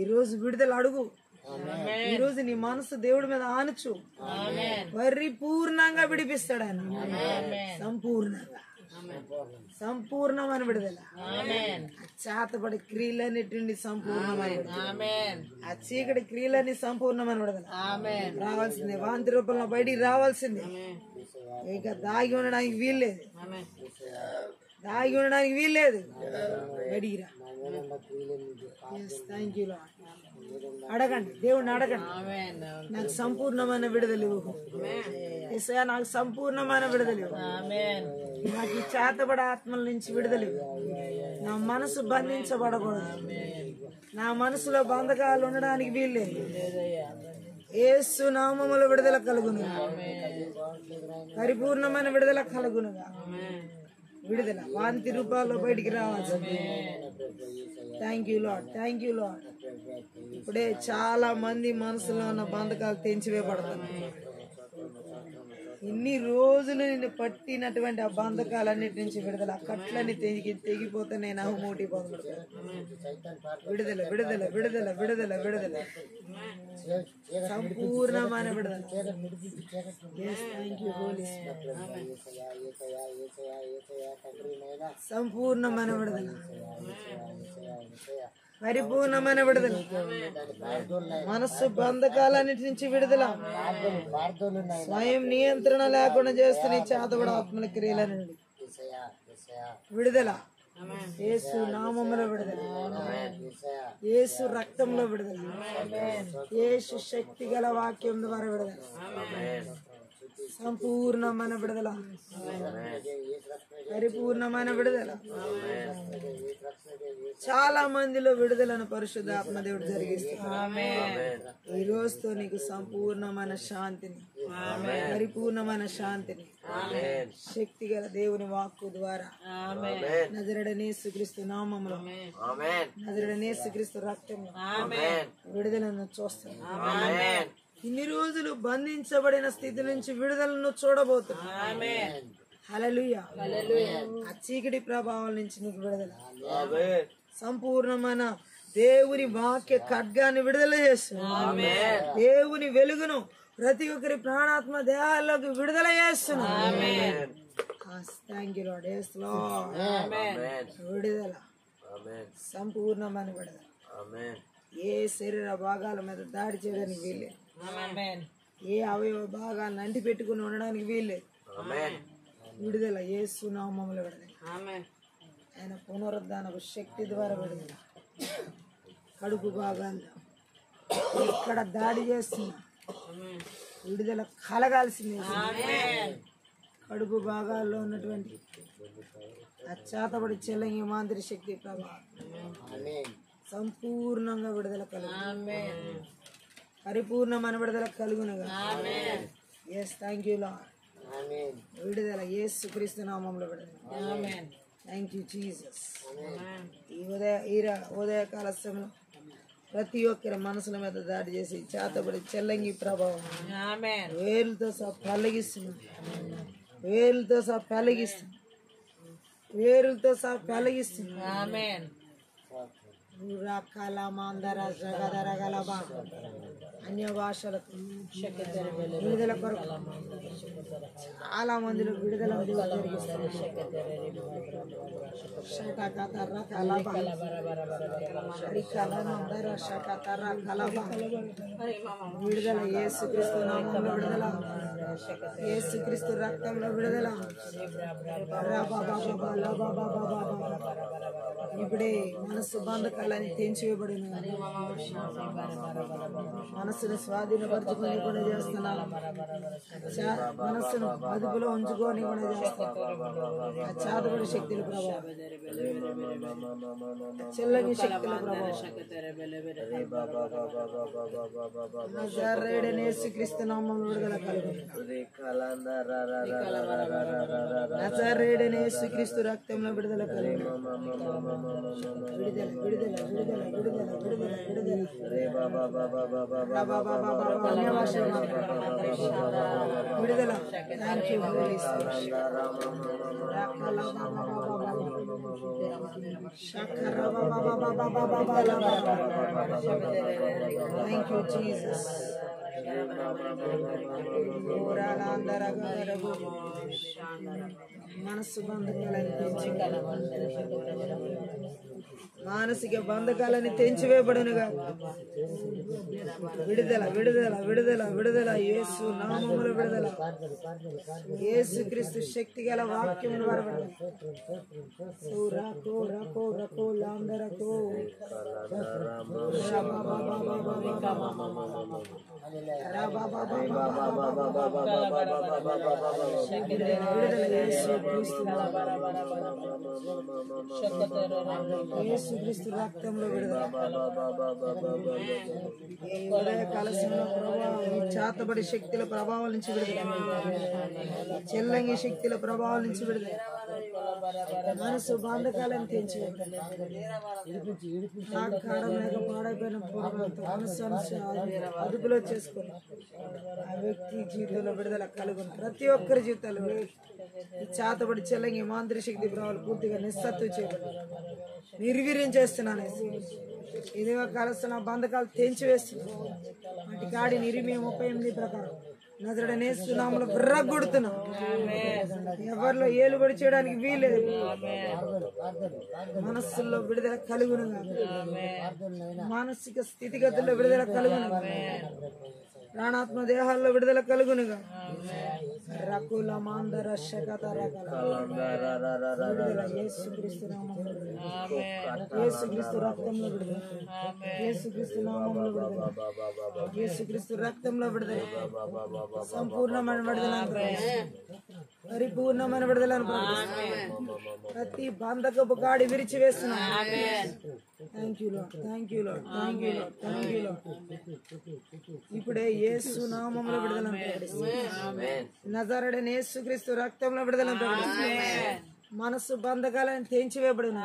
Speaker 3: ఈ రోజు విడుదల అడుగు. ఈ రోజు నీ మనసు దేవుడి మీద ఆనుచు. పరిపూర్ణంగా విడిపిస్తాడు ఆయన. సంపూర్ణంగా సంపూర్ణమైన విడుదల. చేతబడి క్రియలన్నిటి సంపూర్ణమైన ఆ చీకటి క్రియలన్నీ సంపూర్ణమైన విడుదల రావాల్సిందే. వాంతి రూపంలో బయటికి రావాల్సిందే. ఇక దాగి ఉండడానికి వీల్లేదు. దాగి ఉండడానికి వీల్లేదు. బయటికి రా. Thank you lord. అడగండి, దేవుడిని అడగండి. నాకు సంపూర్ణమైన విడుదల ఇవ్వు యేసయ్యా. నాకు సంపూర్ణమైన విడుదల ఇవ్వు. నాకు ఈ చేతబడ ఆత్మల నుంచి విడుదల ఇవ్వు. నా మనసు బంధించబడకూడదు. నా మనసులో బంధకాలు ఉండడానికి వీల్లేదు. యేసు నామములో విడుదల కలుగును. పరిపూర్ణమైన విడుదల కలుగునుగా. విడుదల వాంతి రూపాల్లో బయటికి రావాలి. Thank you lord. Thank you Lord. ఇప్పుడే చాలా మంది మనసులో ఉన్న బంధకాలు తెంచివేయబడుతున్నాయి. ఇన్ని రోజులు నిన్ను పట్టినటువంటి ఆ బంధకాలన్నిటి నుంచి విడుదల. కట్లన్నీ తెగిపోతే నేను అహమూటి పొందబడతాను. విడుదల విడుదల విడుదల విడుదల విడుదల. సంపూర్ణమైన విడుదల. సంపూర్ణమైన విడుదల. పరిపూర్ణమైన విడుదల. మనస్సు బంధకాలన్నిటి నుంచి విడుదల. స్వయం నియంత్రణ లేకుండా చేస్తున్న చేతబడ ఆత్మల క్రియల నుండి విడుదల. యేసు నామములో విడుదల. యేసు రక్తంలో విడుదల. యేసు శక్తి గల వాక్యం ద్వారా విడుదల. సంపూర్ణమైన విడుదల. పరిపూర్ణమైన విడుదల. చాలా మందిలో విడుదలను పరిశుద్ధాత్మ దేవుడు జరిగిస్తున్నాడు. ఈ రోజుతో నీకు సంపూర్ణమైన శాంతిని, పరిపూర్ణమైన శాంతిని శక్తి గల దేవుని వాక్కు ద్వారా నజరేయుడైన యేసుక్రీస్తు నామములో, నజరేయుడైన యేసుక్రీస్తు రక్తంలో విడుదలను చూస్తాను. ఇన్ని రోజులు బంధించబడిన స్థితి నుంచి విడుదలను చూడబోతున్నావు. హల్లెలూయా. ఆ చీకటి ప్రభావం నుంచి నీకు విడుదల, సంపూర్ణమైన దేవుని వాక్య ఖడ్గాన్ని విడుదల చేస్తున్నావు. దేవుని వెలుగును ప్రతి ఒక్కరి ప్రాణాత్మ దేహాల్లోకి విడుదల చేస్తున్నావు. Thank you lord. yes Lord. విడుదల, సంపూర్ణమైన విడుదల. ఏ శరీర భాగాల మీద దాడి చేయడానికి వీల్లేదు, ఏ అవయవ భాగాలను అంటి పెట్టుకుని ఉండడానికి వీల్లేదు. విడుదల యేసు నామములో విడుదల. ఆయన పునరుద్ధానపు శక్తి ద్వారా విడుదల. కడుపు భాగాల్లో ఎక్కడ దాడి చేస్తున్నా విడుదల కలగాల్సిందే. కడుపు భాగాల్లో ఉన్నటువంటి అచ్చాతబడి చెల్లంగి మాంత్రి శక్తి ప్రభావం సంపూర్ణంగా విడుదల కలుగు, పరిపూర్ణమైన విడుదల కలుగునుగా. Yes thank you Lord. విడుదల యేసుక్రీస్తు నామములో విడుదల. Thank you Jesus. ఈ ఉదయకాల సమయంలో ప్రతి ఒక్కరి మనసుల మీద దాడి చేసి చేతబడి చెల్లంగి ప్రభావం వేలుతో సహా పెళ్ళగిస్తున్నాం, వేలుతో సహా పెళ్ళగిస్తున్నాం, వేరులతో సహా పెళ్ళగిస్తున్నాం. అన్య భాషలకు విడుదల కొరకు చాలా మందిలో విడుదల విడుదల యేసుక్రీస్తు నామములో విడుదల, యేసుక్రీస్తు రక్తంలో విడుదల. ఇప్పుడే మనస్సు బంధకాలని తెంచివేయబడిన మనస్సును స్వాధీనపరచుకొని కూడా చేస్తున్నాను. మనస్సును అదుపులో ఉంచుకొని కూడా చేస్తాను. చాతబడి శక్తుల ప్రభావం, చెల్లని శక్తుల ప్రభావం యేసుక్రీస్తు నామములో విడుదల కలుగును. నజరేయుడైన యేసుక్రీస్తు రక్తంలో విడుదల కలుగును. విడుదల విడుదల విడుదల విడుదల విడుదల విడుదల. విడుదల. Thank you Holy Spirit. Thank you Jesus. మనస్సు బంధకాలని మానసిక బంధకాలని తెంచివేయబడునుగా. విడుదల విడుదల విడుదల విడుదల యేసు నామములో విడుదల. యేసుక్రీస్తు శక్తి గల వాక్యమును వరవడం. యేసుక్రీస్తు రక్తంలో విడుదల. కలశంలో ప్రభావం, చాతబడి శక్తుల ప్రభావం నుంచి విడుదల, చెల్లంగి శక్తుల ప్రభావం నుంచి విడుదల. మనసు బాంధకాలను తెంచి పాడైపోయిన మనసు అదుపులో చేసుకుని ఆ వ్యక్తి జీవితంలో విడుదల కలుగును. ప్రతి ఒక్కరి జీవితాలు ఈ చాతబడి చెల్లంగి మాంత్రిక శక్తి ప్రభావాలు పూర్తిగా నిస్సత్తు చేయబడి నిర్వీర్యం చేస్తున్నాను. ఇదిగా కలుస్తున్న బంధకాలు తెంచి వేస్తున్నాను. వాటి కాడి నిరిమి 38 ప్రకారం నజరుడైన యేసు నామములో విర్రగొడుతున్నాం. ఎవరిలో ఏలుబడి చేయడానికి వీలేదు. మనస్సుల్లో విడుదల కలుగునుగా, మానసిక స్థితిగతుల్లో విడుదల కలుగునుగా, ప్రాణాత్మ దేహాల్లో విడుదల కలుగునుగా. రకుల మాందర శకత యేసుక్రీస్తు నామములో విడుదల, యేసుక్రీస్తు రక్తంలో విడుదల, యేసుక్రీస్తు నామములో విడుదల, యేసుక్రీస్తు రక్తంలో విడుదల, సంపూర్ణమైన విడుదల, పరిపూర్ణమైన విడుదలను ప్రతి బంధకపు కాడి విరిచి వేస్తున్నాను. Thank you lord, thank you lord, thank you lord, thank you Lord. ఇప్పుడే యేసు నామములో విడుదలను ప్రకటిస్తున్నాను. నజరేయుడైన యేసుక్రీస్తు రక్తంలో విడుదలను ప్రకటిస్తున్నాను. మనస్సు బంధకాలను తెంచివేయబడిన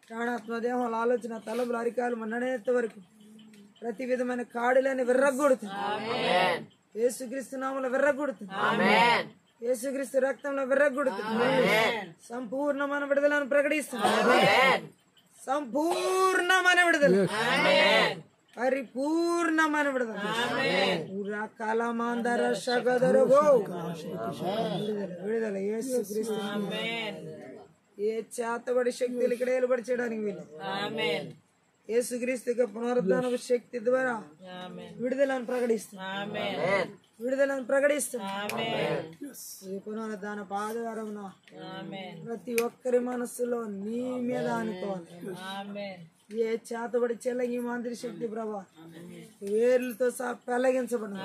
Speaker 3: ప్రాణాత్మ దేహం ఆలోచన తలములు అరికాలు మన్ననేంత వరకు ప్రతి విధమైన కాడులని విర్రగొడుతుంది. యేసుక్రీస్తు నామములో విర్రగొడుతుంది. యేసుక్రీస్తు రక్తంలో విర్రగొడుతుంది. సంపూర్ణమైన విడుదలను ప్రకటిస్తుంది. సంపూర్ణమైన విడుదల, పరిపూర్ణమైన విడుదల. కాలమాందర సగదరగో విడుదల యేసుక్రీస్తు. ఏ చేతబడి శక్తులు ఇక్కడ ఏలుబడి చేయడానికి వీలు. యేసుక్రీస్తు పునరుద్ధానపు శక్తి ద్వారా విడుదలను ప్రకటిస్తుంది. విడుదలను ప్రకటిస్తుంది. ఈ పునరుద్ధాన ఆదివారం ప్రతి ఒక్కరి మనస్సులో నీ మీద అనుకోవాలి. ఏ చేతబడి చెల్లంగి మాంత్రి శక్తి ప్రభా వేర్లతో సహా పెళ్లగించబడిన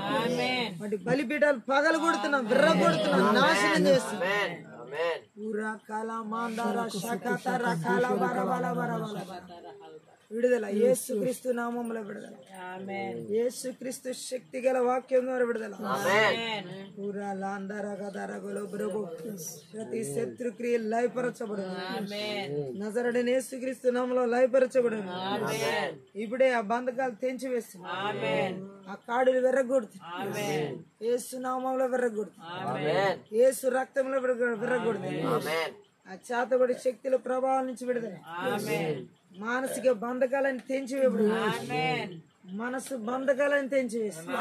Speaker 3: వాటి బలిపీఠాలు పగలు కొడుతున్నాం, విర్ర కొడుతున్నాం, నాశనం చేస్తున్నాం. విడుదల యేసుక్రీస్తు నామములో విడుదల. యేసుక్రీస్తు శక్తి గల వాక్యం ద్వారా విడుదల. ప్రతి శత్రుక్రియ లయపరచబడును. నజరుడైన యేసుక్రీస్తు నామములో లయపరచబడును. ఇప్పుడే ఆ బంధకాలు తెంచివేస్తుంది. ఆ కాడులు విర్రగొడుతుంది. యేసు నామంలో విర్రగొడుతుంది. యేసు రక్తంలో విర్రగొడుతుంది. ఆ చేతబడి శక్తుల ప్రభావం నుంచి విడుదల. మానసిక బంధకాలను తెంచివేపుడు. మనసు బంధకాలను తెంచివేస్తుంది.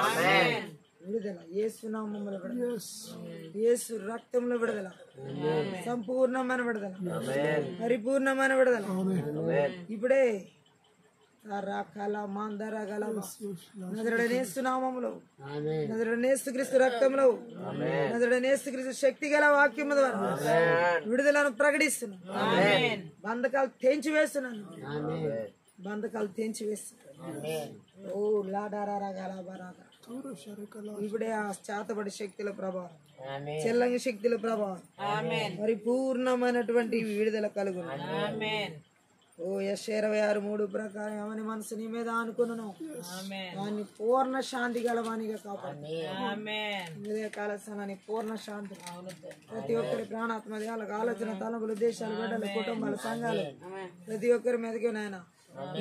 Speaker 3: విడుదల యేసు నామములో విడుదల. యేసు రక్తంలో విడుదల. సంపూర్ణమైన విడుదల, పరిపూర్ణమైన విడుదల. ఇప్పుడే నామములో యేసుక్రీస్తు రక్తంలో యేసుక్రీస్తు శక్తి గల వాక్యం ద్వారా విడుదలను ప్రకటిస్తున్నాను. బంధకాలు తెంచి వేస్తున్నాను. బంధకాలు తెంచి వేస్తున్నాను. ఓ లాడారాగా ఇప్పుడే ఆ చేతబడి శక్తుల ప్రభావం, చెల్లంగి శక్తుల ప్రభావం, పరిపూర్ణమైనటువంటి విడుదల కలుగును. ఓ యెషయా 26:3 ప్రకారం ఎవని మనసు నీ మీద అనుకున్నాను వాని పూర్ణ శాంతి గలవానిగా కాపాడు. కాల సమయాన్ని పూర్ణ శాంతి ప్రతి ఒక్కరి ప్రాణాత్మ దేహాలకు ఆలోచన తలంపులు దేశాలు బిడ్డలు కుటుంబాలు సంఘాలు ప్రతి ఒక్కరి మీదకి నాయన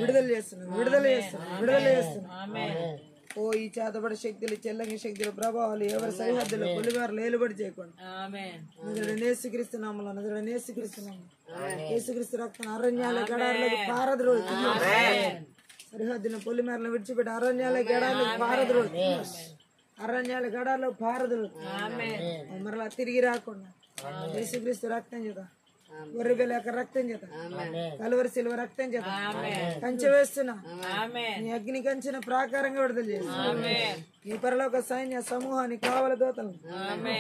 Speaker 3: విడుదల చేస్తున్నాను. విడుదల చేస్తున్నాను. విడుదల చేస్తున్నాను. ఓ ఈ చేతబడి శక్తులు చెల్లంగి శక్తులు ప్రభావాలు ఎవరి సరిహద్దులో కొలివారు లేలుబడి చేయకుండా యేసుక్రీస్తు నామములో యేసుక్రీస్తు నామములో యేసుక్రీస్తు రక్తం అరణ్యాల గడారులకు పారద్రోలు. సరిహద్దులను పొలిమేరలను విడిచిపెట్టి అరణ్యాల గడారులకు పారద్రోలు. అరణ్యాల గడారులో పారద్రోలు. మరలా తిరిగి రాకుండా యేసుక్రీస్తు రక్తం చేత, గొర్రెపిల్ల యొక్క రక్తం చేత, కలువరి సిలువ రక్తం చేత కంచె వేస్తున్నా. నీ అగ్ని కంచిన ప్రాకారంగా విడుదల చేస్తున్నా. నీ పరలోక సైన్య సమూహాన్ని కావల దోతలను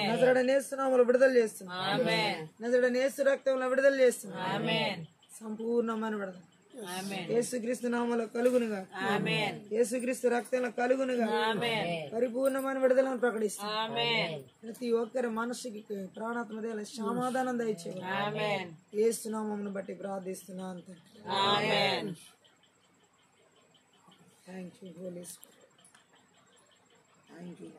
Speaker 3: నజరుడైన యేసు నామములో విడుదల చేస్తున్నా. నజరుడైన యేసు రక్తంలో విడుదల చేస్తున్నా. సంపూర్ణమైన విడుదల యేసుక్రీస్తు నామములో కలుగునుగా. యేసుక్రీస్తు రక్తంలో కలుగునుగా. పరిపూర్ణమైన విడుదలను ప్రకటిస్తా. ప్రతి ఒక్కరి మనసుకి ప్రాణాత్మ దేహాలకు సమాధానం దయచేయాలి. యేసు నామమును బట్టి ప్రార్థిస్తున్నా. అంతే. Thank you Holy Spirit. Thank you.